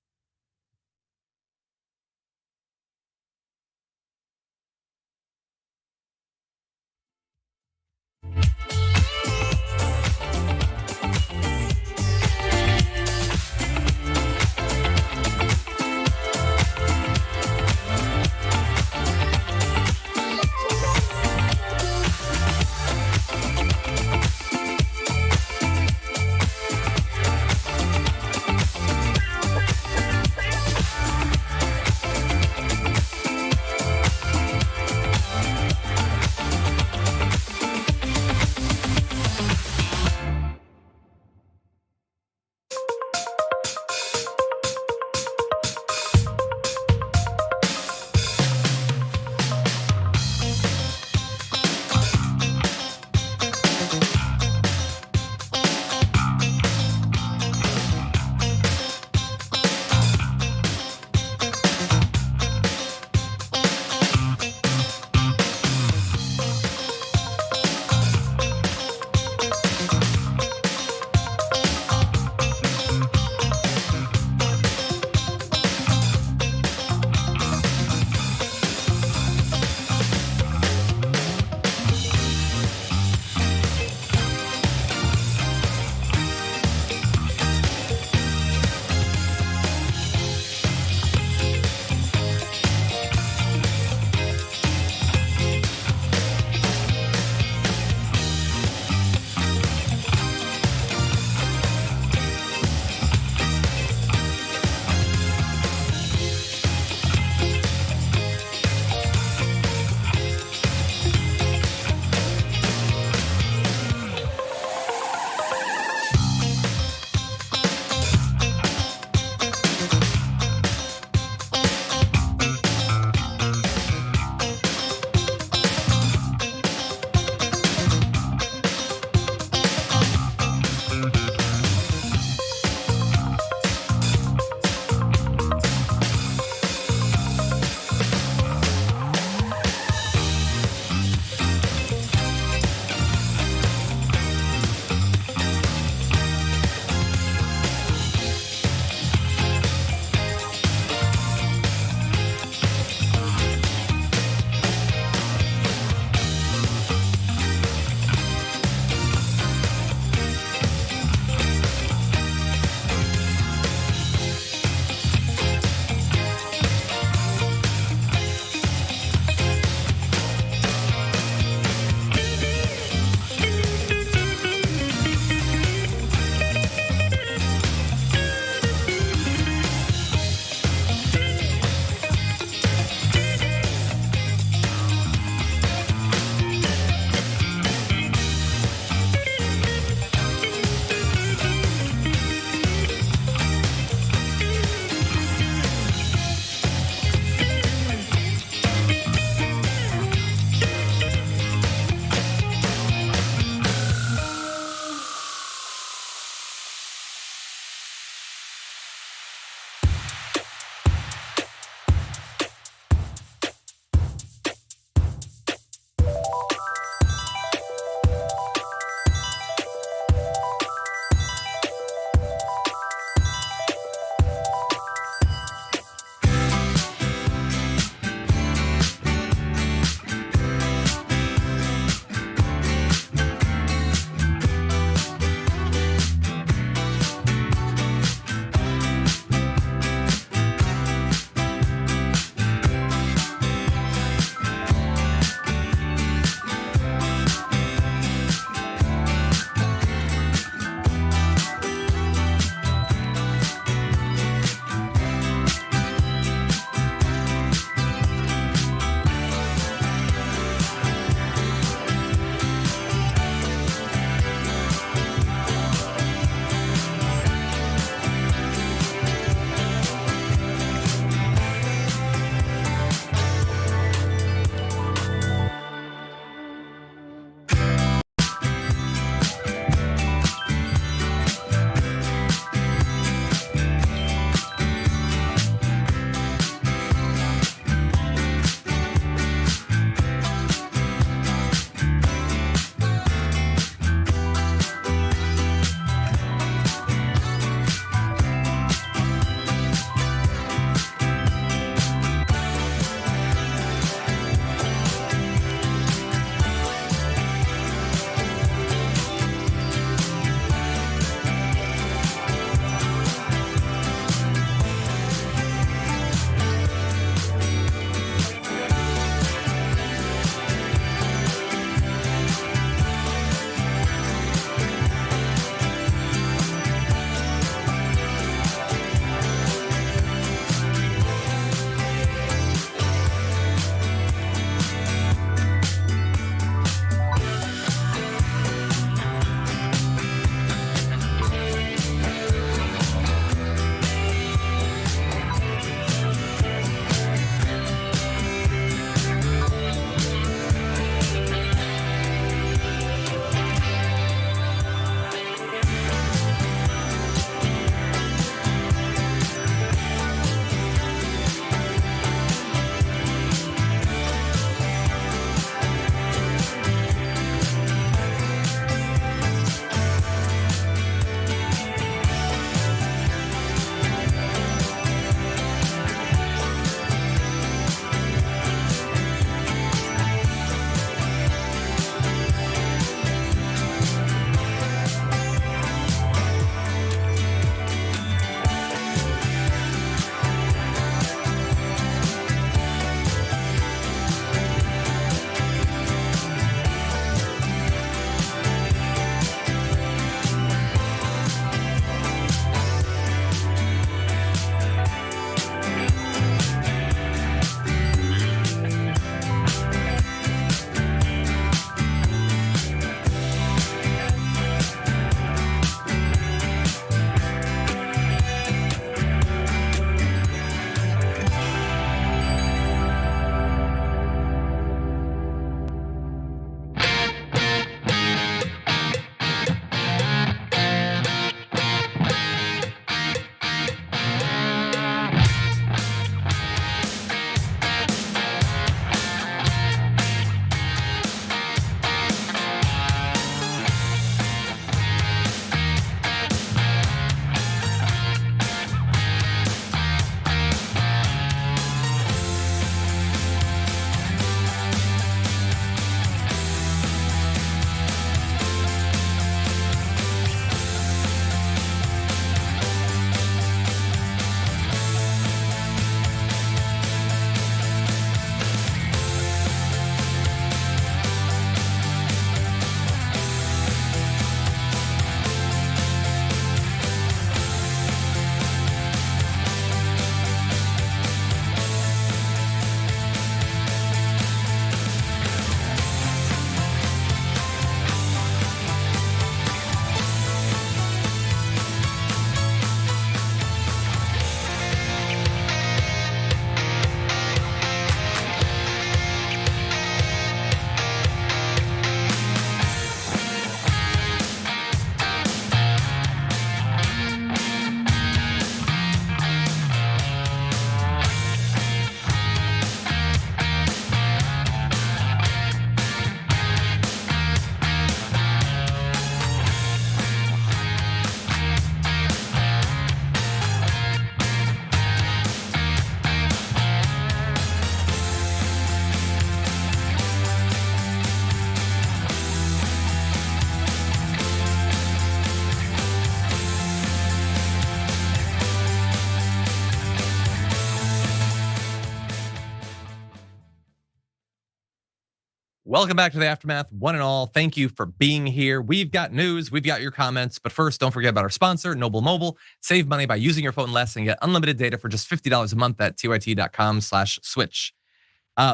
Welcome back to the Aftermath, one and all. Thank you for being here. We've got news, we've got your comments, but first, don't forget about our sponsor, Noble Mobile. Save money by using your phone less and get unlimited data for just $50 a month at tyt.com/switch.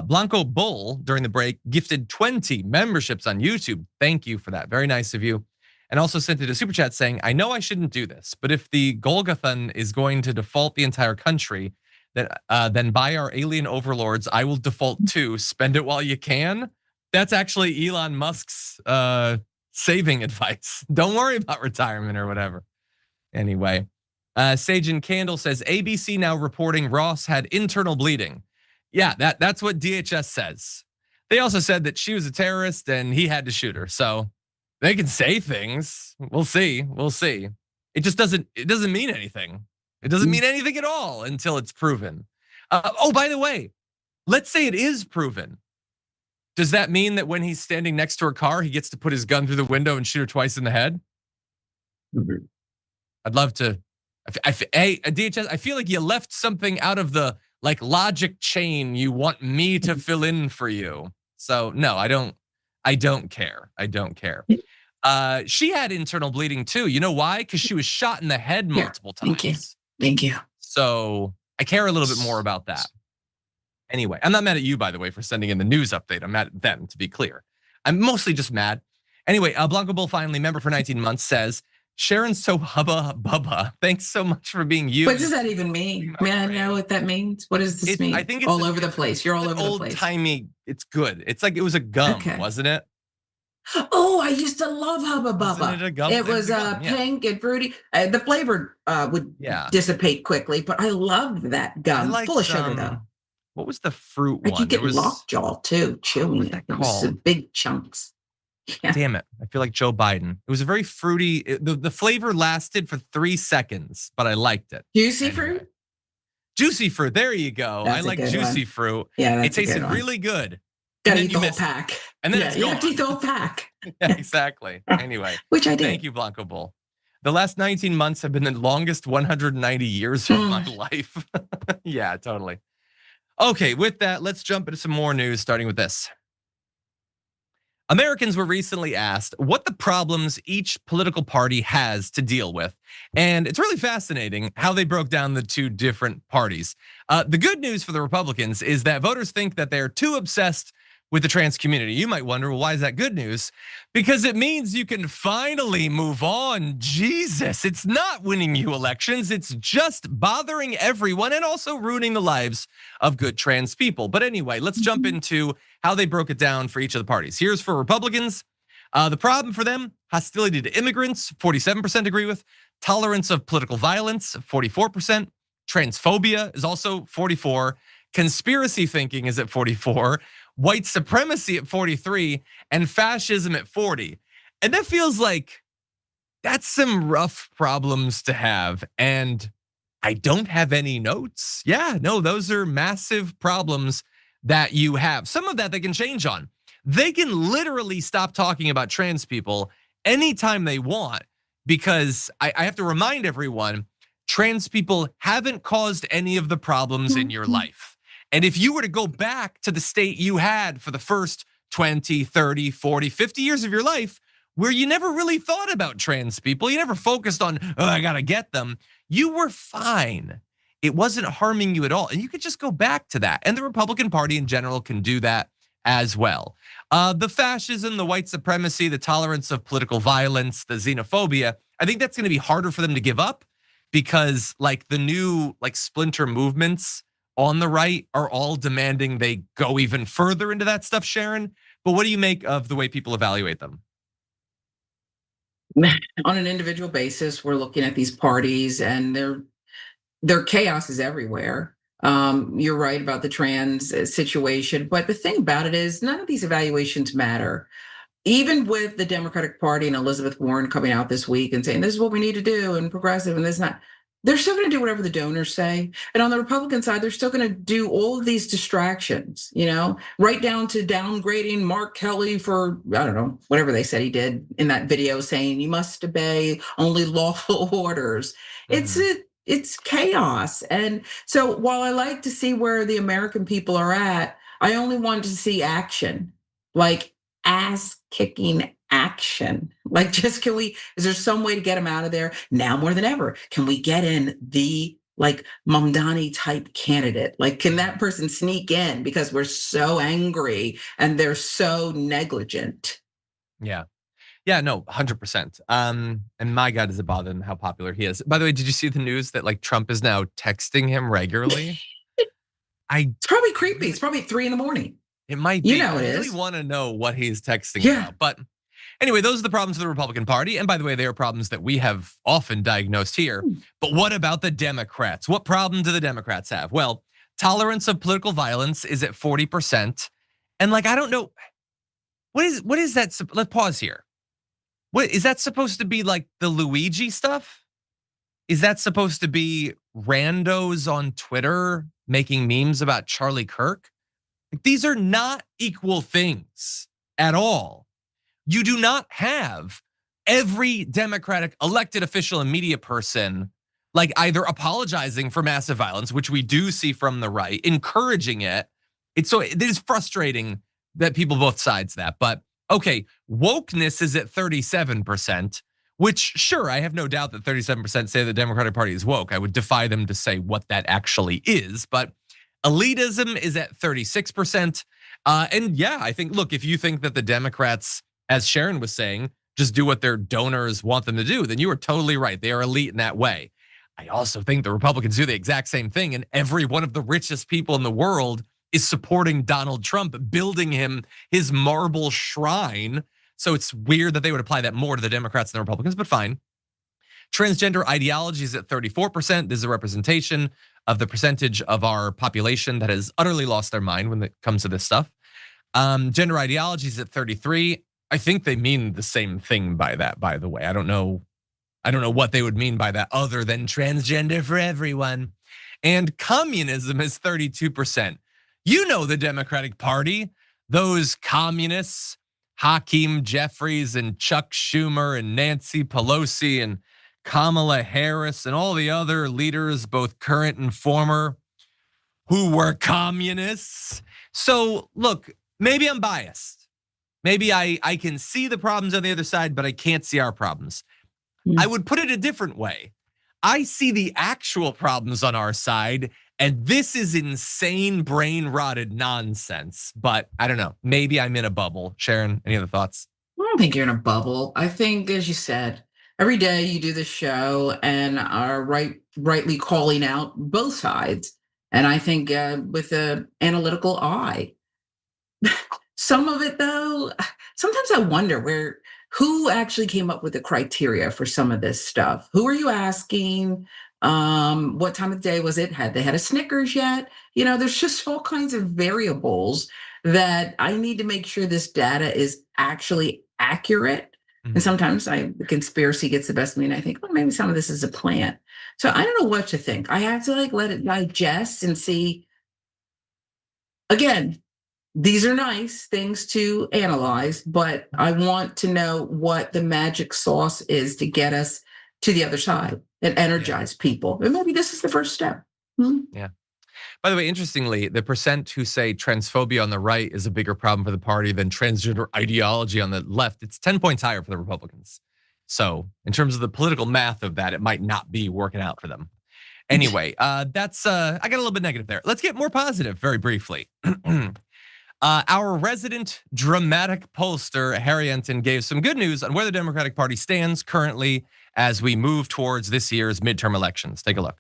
Blanco Bull, during the break, gifted 20 memberships on YouTube. Thank you for that. Very nice of you. And also sent it a super chat saying, I know I shouldn't do this, but if the Golgathon is going to default the entire country, then by our alien overlords, I will default too. Spend it while you can. That's actually Elon Musk's saving advice. Don't worry about retirement or whatever. Anyway, Sage and Candle says, ABC now reporting Ross had internal bleeding. Yeah, that's what DHS says. They also said that she was a terrorist and he had to shoot her. So they can say things. We'll see. We'll see. It doesn't mean anything. It doesn't mean anything at all until it's proven. Oh, by the way, let's say it is proven. Does that mean that when he's standing next to her car, he gets to put his gun through the window and shoot her twice in the head? I'd love to. Hey, DHS, I feel like you left something out of the logic chain you want me to fill in for you. So no, I don't care. I don't care. She had internal bleeding too. You know why? Because she was shot in the head multiple times. Thank you. So I care a little bit more about that. Anyway, I'm not mad at you, by the way, for sending in the news update. I'm mad at them, to be clear. I'm mostly just mad. Anyway, Blanco Bull finally, member for 19 months, says, Sharon's so hubba bubba. Thanks so much for being you. What does that even mean? May I know what that means? What does this mean? I think it's all over the place. You're all over the place. Old-timey, it's good. It's like it was a gum, wasn't it? Oh, I used to love Hubba Bubba. It was pink and fruity. The flavor would dissipate quickly, but I loved that gum. Full of sugar, though. What was the fruit one? You get lockjaw, too, chewing it. It was some big chunks. Yeah. Damn it. I feel like Joe Biden. It was a very fruity, the flavor lasted for 3 seconds, but I liked it. Juicy fruit? Juicy fruit, there you go. I like juicy fruit. Yeah, it tasted really good. Gotta eat the whole pack. And then you have to eat the whole pack. Yeah, exactly. Anyway. Which I did. Thank you, Blanco Bull. The last 19 months have been the longest 190 years of my life. Yeah, totally. Okay, with that, let's jump into some more news, starting with this. Americans were recently asked what the problems each political party has to deal with. And it's really fascinating how they broke down the two different parties. The good news for the Republicans is that voters think that they're too obsessed with the trans community. You might wonder, well, why is that good news? Because it means you can finally move on. Jesus, it's not winning you elections. It's just bothering everyone and also ruining the lives of good trans people. But anyway, let's jump into how they broke it down for each of the parties. Here's for Republicans. The problem for them, hostility to immigrants, 47% agree with. Tolerance of political violence, 44%. Transphobia is also 44%. Conspiracy thinking is at 44%. White supremacy at 43%, and fascism at 40%. And that feels like that's some rough problems to have. And I don't have any notes. Yeah, no, those are massive problems that you have. Some of that they can change on. They can literally stop talking about trans people anytime they want, because I have to remind everyone, trans people haven't caused any of the problems in your life. And if you were to go back to the state you had for the first 20, 30, 40, 50 years of your life, where you never really thought about trans people, you never focused on, oh, I gotta get them, you were fine. It wasn't harming you at all. And you could just go back to that. And the Republican Party in general can do that as well. The fascism, the white supremacy, the tolerance of political violence, the xenophobia, I think that's gonna be harder for them to give up, because the new splinter movements on the right are all demanding they go even further into that stuff, Sharon. But what do you make of the way people evaluate them? On an individual basis, we're looking at these parties and their chaos is everywhere. You're right about the trans situation, but the thing about it is none of these evaluations matter. Even with the Democratic Party and Elizabeth Warren coming out this week and saying this is what we need to do and progressive and this and that, they're still going to do whatever the donors say. And on the Republican side, they're still going to do all of these distractions, right down to downgrading Mark Kelly for, I don't know, whatever they said he did in that video saying you must obey only lawful orders. It's chaos. And so while I like to see where the American people are at, I only want to see action. like ass kicking action. Like, just is there some way to get him out of there now more than ever? Can we get in the like Mamdani type candidate? Like, can that person sneak in because we're so angry and they're so negligent? Yeah. Yeah, no, 100%. And my God, does it bother him how popular he is? By the way, did you see the news that like Trump is now texting him regularly? It's probably creepy. It's probably 3 a.m. It might be. You know, I it really is. want to know what he's texting about. But anyway, those are the problems of the Republican Party. And by the way, they are problems that we have often diagnosed here. But what about the Democrats? What problem do the Democrats have? Well, tolerance of political violence is at 40%. And like, I don't know, what is that? Let's pause here. What is that supposed to be, like the Luigi stuff? Is that supposed to be randos on Twitter making memes about Charlie Kirk? These are not equal things at all. You do not have every Democratic elected official and media person like either apologizing for massive violence, which we do see from the right, encouraging it. It is frustrating that people both sides that, but okay, wokeness is at 37%, which sure, I have no doubt that 37% say the Democratic Party is woke. I would defy them to say what that actually is, but elitism is at 36%. And yeah, I think, look, if you think that the Democrats, as Sharon was saying, just do what their donors want them to do, then you are totally right. They are elite in that way. I also think the Republicans do the exact same thing, and every one of the richest people in the world is supporting Donald Trump, building him his marble shrine. So it's weird that they would apply that more to the Democrats than the Republicans, but fine. Transgender ideology is at 34%. This is a representation of the percentage of our population that has utterly lost their mind when it comes to this stuff. Gender ideology is at 33. I think they mean the same thing by that, by the way. I don't know what they would mean by that other than transgender for everyone. And communism is 32%. You know the Democratic Party, those communists, Hakeem Jeffries and Chuck Schumer and Nancy Pelosi and Kamala Harris and all the other leaders, both current and former, who were communists. So look, maybe I'm biased. Maybe I can see the problems on the other side, but I can't see our problems. I would put it a different way. I see the actual problems on our side, and this is insane brain rotted nonsense, but I don't know. Maybe I'm in a bubble. Sharon, any other thoughts? I don't think you're in a bubble. I think, as you said, every day you do this show and are rightly calling out both sides. And I think with an analytical eye. Some of it though, sometimes I wonder who actually came up with the criteria for some of this stuff? Who are you asking? What time of day was it? Had they had a Snickers yet? You know, there's just all kinds of variables that I need to make sure this data is actually accurate. And sometimes the conspiracy gets the best of me, and I think, well, maybe some of this is a plan. So I don't know what to think. I have to let it digest and see. Again, these are nice things to analyze, but I want to know what the magic sauce is to get us to the other side and energize people. And maybe this is the first step. Yeah. By the way, interestingly, the percent who say transphobia on the right is a bigger problem for the party than transgender ideology on the left, it's 10 points higher for the Republicans. So in terms of the political math of that, it might not be working out for them. Anyway, that's, I got a little bit negative there. Let's get more positive very briefly. Our resident dramatic pollster, Harry Enton, gave some good news on where the Democratic Party stands currently as we move towards this year's midterm elections. Take a look.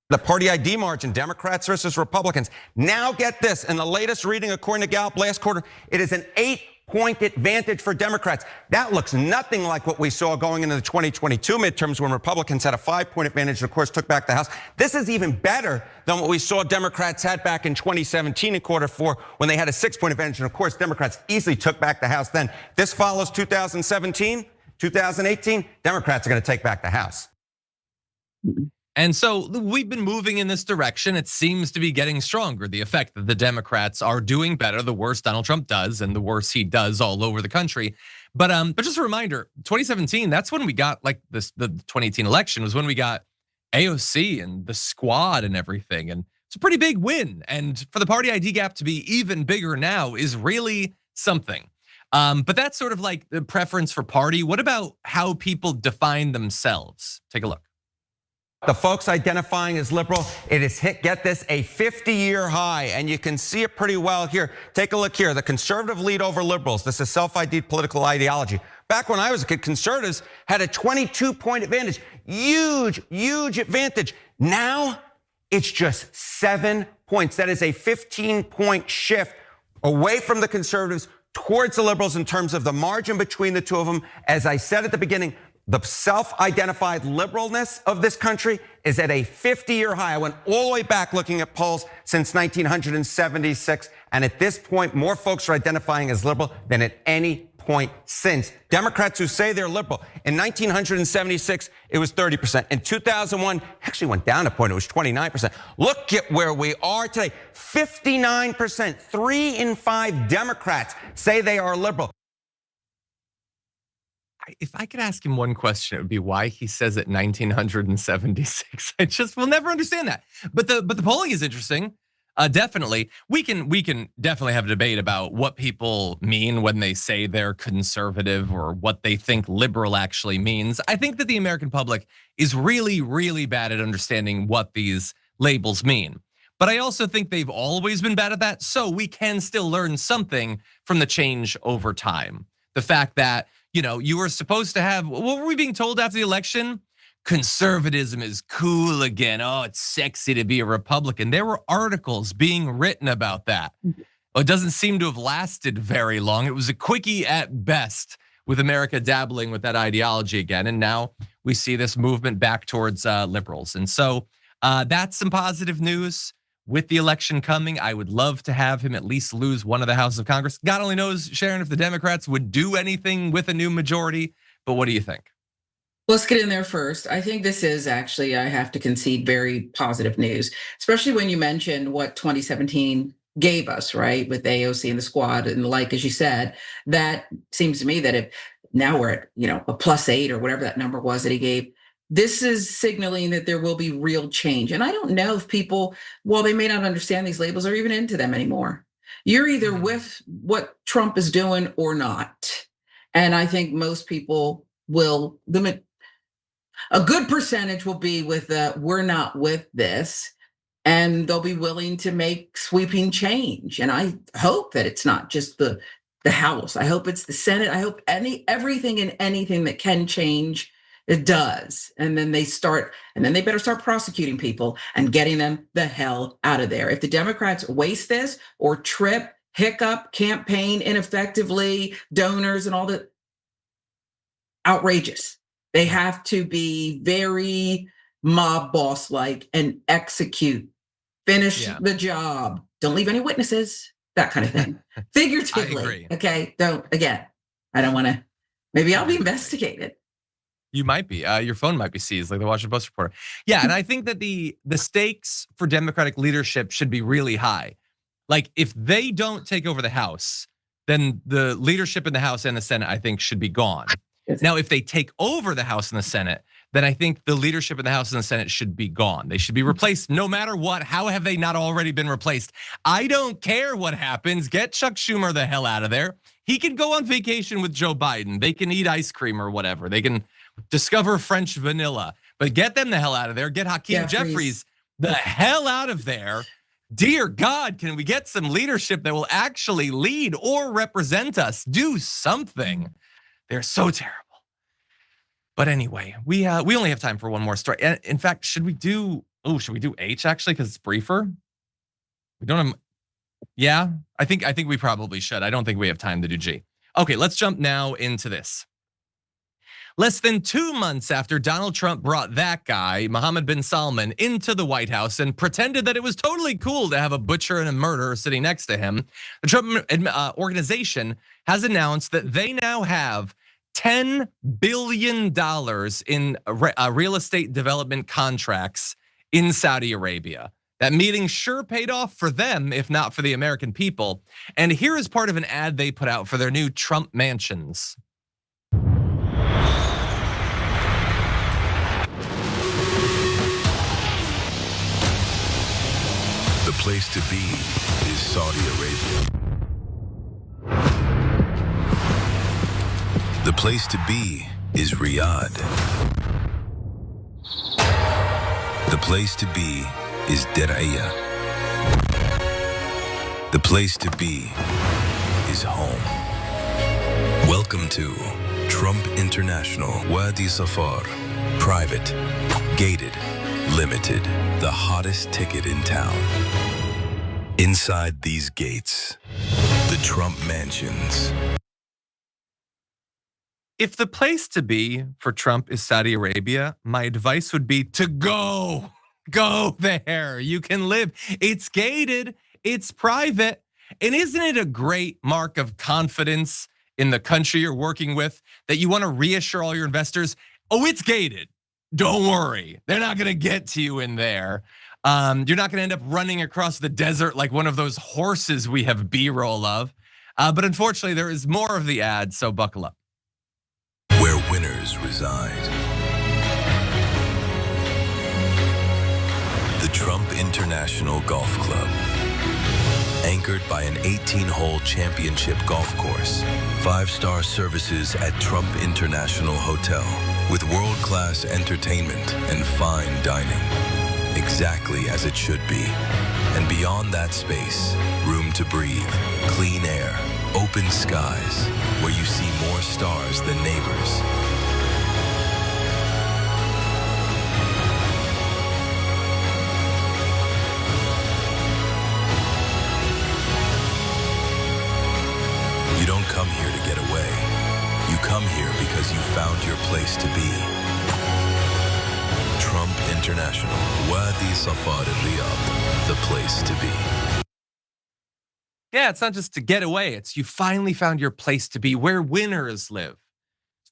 The party ID margin, Democrats versus Republicans. Now get this, in the latest reading according to Gallup last quarter, it is an 8-point advantage for Democrats. That looks nothing like what we saw going into the 2022 midterms when Republicans had a 5-point advantage and of course took back the House. This is even better than what we saw Democrats had back in 2017 in quarter 4 when they had a 6-point advantage and of course Democrats easily took back the House then. This follows 2017, 2018, Democrats are going to take back the House. And so we've been moving in this direction. It seems to be getting stronger. The effect that the Democrats are doing better, the worse Donald Trump does and the worse he does all over the country. But just a reminder, 2017, that's when we got like the 2018 election was when we got AOC and the squad and everything. And it's a pretty big win. And for the party ID gap to be even bigger now is really something. But that's sort of like the preference for party. What about how people define themselves? Take a look. The folks identifying as liberal, it has hit, get this, a 50-year high, and you can see it pretty well here. Take a look here. The conservative lead over liberals. This is self-ID'd political ideology. Back when I was a kid, conservatives had a 22-point advantage. Huge, huge advantage. Now, it's just 7 points. That is a 15-point shift away from the conservatives towards the liberals in terms of the margin between the two of them. As I said at the beginning, the self-identified liberalness of this country is at a 50-year high. I went all the way back looking at polls since 1976. And at this point, more folks are identifying as liberal than at any point since. Democrats who say they're liberal, in 1976, it was 30%. In 2001, actually went down a point, it was 29%. Look at where we are today, 59%. 3 in 5 Democrats say they are liberal. If I could ask him one question, it would be why he says it 1976. I just will never understand that. But the polling is interesting. Definitely, we can definitely have a debate about what people mean when they say they're conservative or what they think liberal actually means. I think that the American public is really, really bad at understanding what these labels mean. But I also think they've always been bad at that. So we can still learn something from the change over time. The fact that, you were supposed to have, what were we being told after the election? Conservatism is cool again. Oh, it's sexy to be a Republican. There were articles being written about that. Well, it doesn't seem to have lasted very long. It was a quickie at best with America dabbling with that ideology again. And now we see this movement back towards liberals. And so that's some positive news. With the election coming, I would love to have him at least lose one of the houses of Congress. God only knows, Sharon, if the Democrats would do anything with a new majority. But what do you think? Let's get in there first. I think this is actually, I have to concede, very positive news, especially when you mentioned what 2017 gave us, right? With AOC and the squad and as you said, that seems to me that if now we're at, a +8 or whatever that number was that he gave, this is signaling that there will be real change. And I don't know if people, while they may not understand these labels, are even into them anymore. You're either with what Trump is doing or not. And I think most people will, a good percentage will be with we're not with this, and they'll be willing to make sweeping change. And I hope that it's not just the House. I hope it's the Senate. I hope everything and anything that can change, it does. And then they better start prosecuting people and getting them the hell out of there. If the Democrats waste this or trip, hiccup, campaign ineffectively, donors and all that, outrageous. They have to be very mob boss-like and execute, finish the job. Don't leave any witnesses, that kind of thing. Figuratively, I agree. Okay? I don't want to, maybe I'll be investigated. You might be. Your phone might be seized, like the Washington Post reporter. Yeah, and I think that the stakes for Democratic leadership should be really high. Like, if they don't take over the House, then the leadership in the House and the Senate, I think, should be gone. Now, if they take over the House and the Senate, then I think the leadership in the House and the Senate should be gone. They should be replaced no matter what. How have they not already been replaced? I don't care what happens. Get Chuck Schumer the hell out of there. He can go on vacation with Joe Biden. They can eat ice cream or whatever. They can discover French vanilla, but get them the hell out of there. Get Hakeem Jeffries the hell out of there. Dear God, can we get some leadership that will actually lead or represent us? Do something. They're so terrible. But anyway, we only have time for one more story. In fact, should we do H actually, because it's briefer? We don't have. Yeah, I think we probably should. I don't think we have time to do G. Okay, let's jump now into this. Less than 2 months after Donald Trump brought that guy, Mohammed bin Salman, into the White House and pretended that it was totally cool to have a butcher and a murderer sitting next to him, the Trump organization has announced that they now have $10 billion in real estate development contracts in Saudi Arabia. That meeting sure paid off for them, if not for the American people. And here is part of an ad they put out for their new Trump mansions. The place to be is Saudi Arabia. place to be is Riyadh. The place to be is Diriyah. The place to be is home. Welcome to Trump International Wadi Safar. Private, gated, limited. The hottest ticket in town. Inside these gates, the Trump mansions. If the place to be for Trump is Saudi Arabia, my advice would be to go there. You can live. It's gated, it's private. And isn't it a great mark of confidence in the country you're working with that you want to reassure all your investors, oh, it's gated. Don't worry. They're not going to get to you in there. You're not going to end up running across the desert like one of those horses we have B-roll of. But unfortunately, there is more of the ad, so buckle up. Where winners reside. The Trump International Golf Club. Anchored by an 18-hole championship golf course. 5-star services at Trump International Hotel. With world-class entertainment and fine dining. Exactly as it should be. And beyond that space, room to breathe, clean air, open skies, where you see more stars than neighbors. You don't come here to get away. You come here because you found your place to be. Trump International, Wadi Safar Riyadh, the place to be. Yeah, it's not just to get away. It's you finally found your place to be where winners live.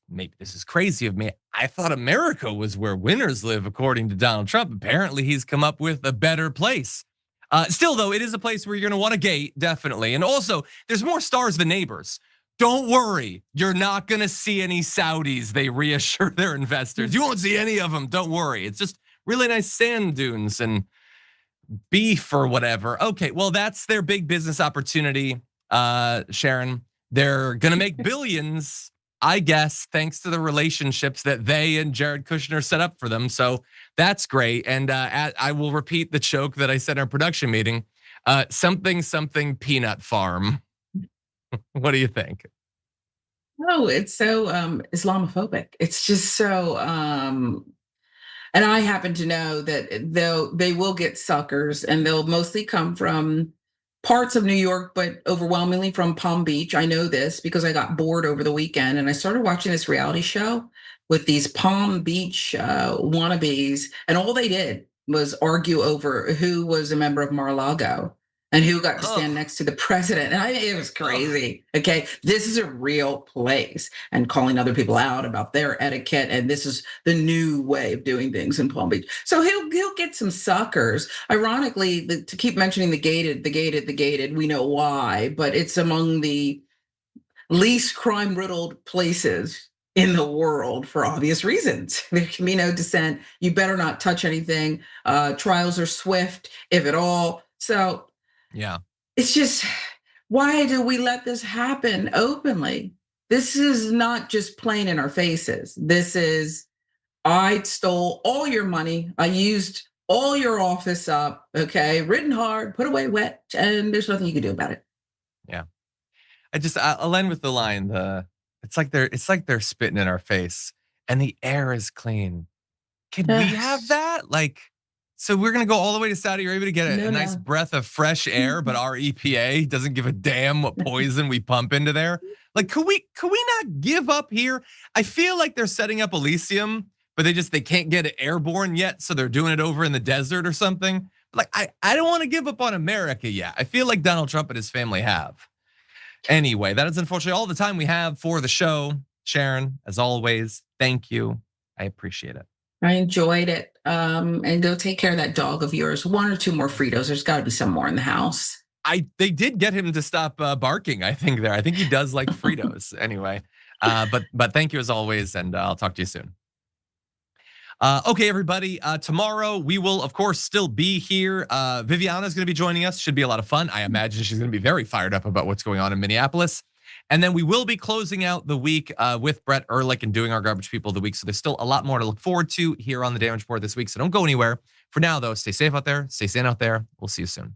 Maybe this is crazy of me. I thought America was where winners live, according to Donald Trump. Apparently, he's come up with a better place. Still, though, it is a place where you're going to want to gate, definitely. And also, there's more stars than neighbors. Don't worry. You're not going to see any Saudis, they reassure their investors. You won't see any of them. Don't worry. It's just really nice sand dunes and beef or whatever. Okay, well, that's their big business opportunity, Sharon. They're going to make billions, I guess, thanks to the relationships that they and Jared Kushner set up for them. So that's great. And I will repeat the joke that I said in our production meeting, something peanut farm. What do you think? Oh, it's so Islamophobic. It's just so, and I happen to know that they will get suckers, and they'll mostly come from parts of New York, but overwhelmingly from Palm Beach. I know this because I got bored over the weekend, and I started watching this reality show with these Palm Beach wannabes, and all they did was argue over who was a member of Mar-a-Lago and who got to stand next to the president. And it was crazy. Okay, this is a real place, and calling other people out about their etiquette. And this is the new way of doing things in Palm Beach. So he'll get some suckers. Ironically, to keep mentioning the gated, we know why, but it's among the least crime-riddled places in the world for obvious reasons. There can be no dissent. You better not touch anything. Trials are swift, if at all. So yeah, it's just, why do we let this happen openly? This is not just plain in our faces. This is, I stole all your money. I used all your office up, okay? Written hard, put away wet, and there's nothing you can do about it. Yeah. I'll end with the line, it's like they're spitting in our face and the air is clean. Can we have that? So we're gonna go all the way to Saudi Arabia to get a nice breath of fresh air, but our EPA doesn't give a damn what poison we pump into there. Could we not give up here? I feel like they're setting up Elysium, but they can't get it airborne yet, so they're doing it over in the desert or something. I don't want to give up on America yet. I feel like Donald Trump and his family have. Anyway, that is unfortunately all the time we have for the show. Sharon, as always, thank you. I appreciate it. I enjoyed it. And go take care of that dog of yours. 1 or 2 more Fritos. There's got to be some more in the house. They did get him to stop barking, I think there. I think he does like Fritos anyway. But thank you as always, and I'll talk to you soon. Okay, everybody. Tomorrow we will, of course, still be here. Viviana is going to be joining us. Should be a lot of fun. I imagine she's going to be very fired up about what's going on in Minneapolis. And then we will be closing out the week with Brett Ehrlich and doing our Garbage People of the Week. So there's still a lot more to look forward to here on the Damage Report this week. So don't go anywhere. For now, though, stay safe out there. Stay sane out there. We'll see you soon.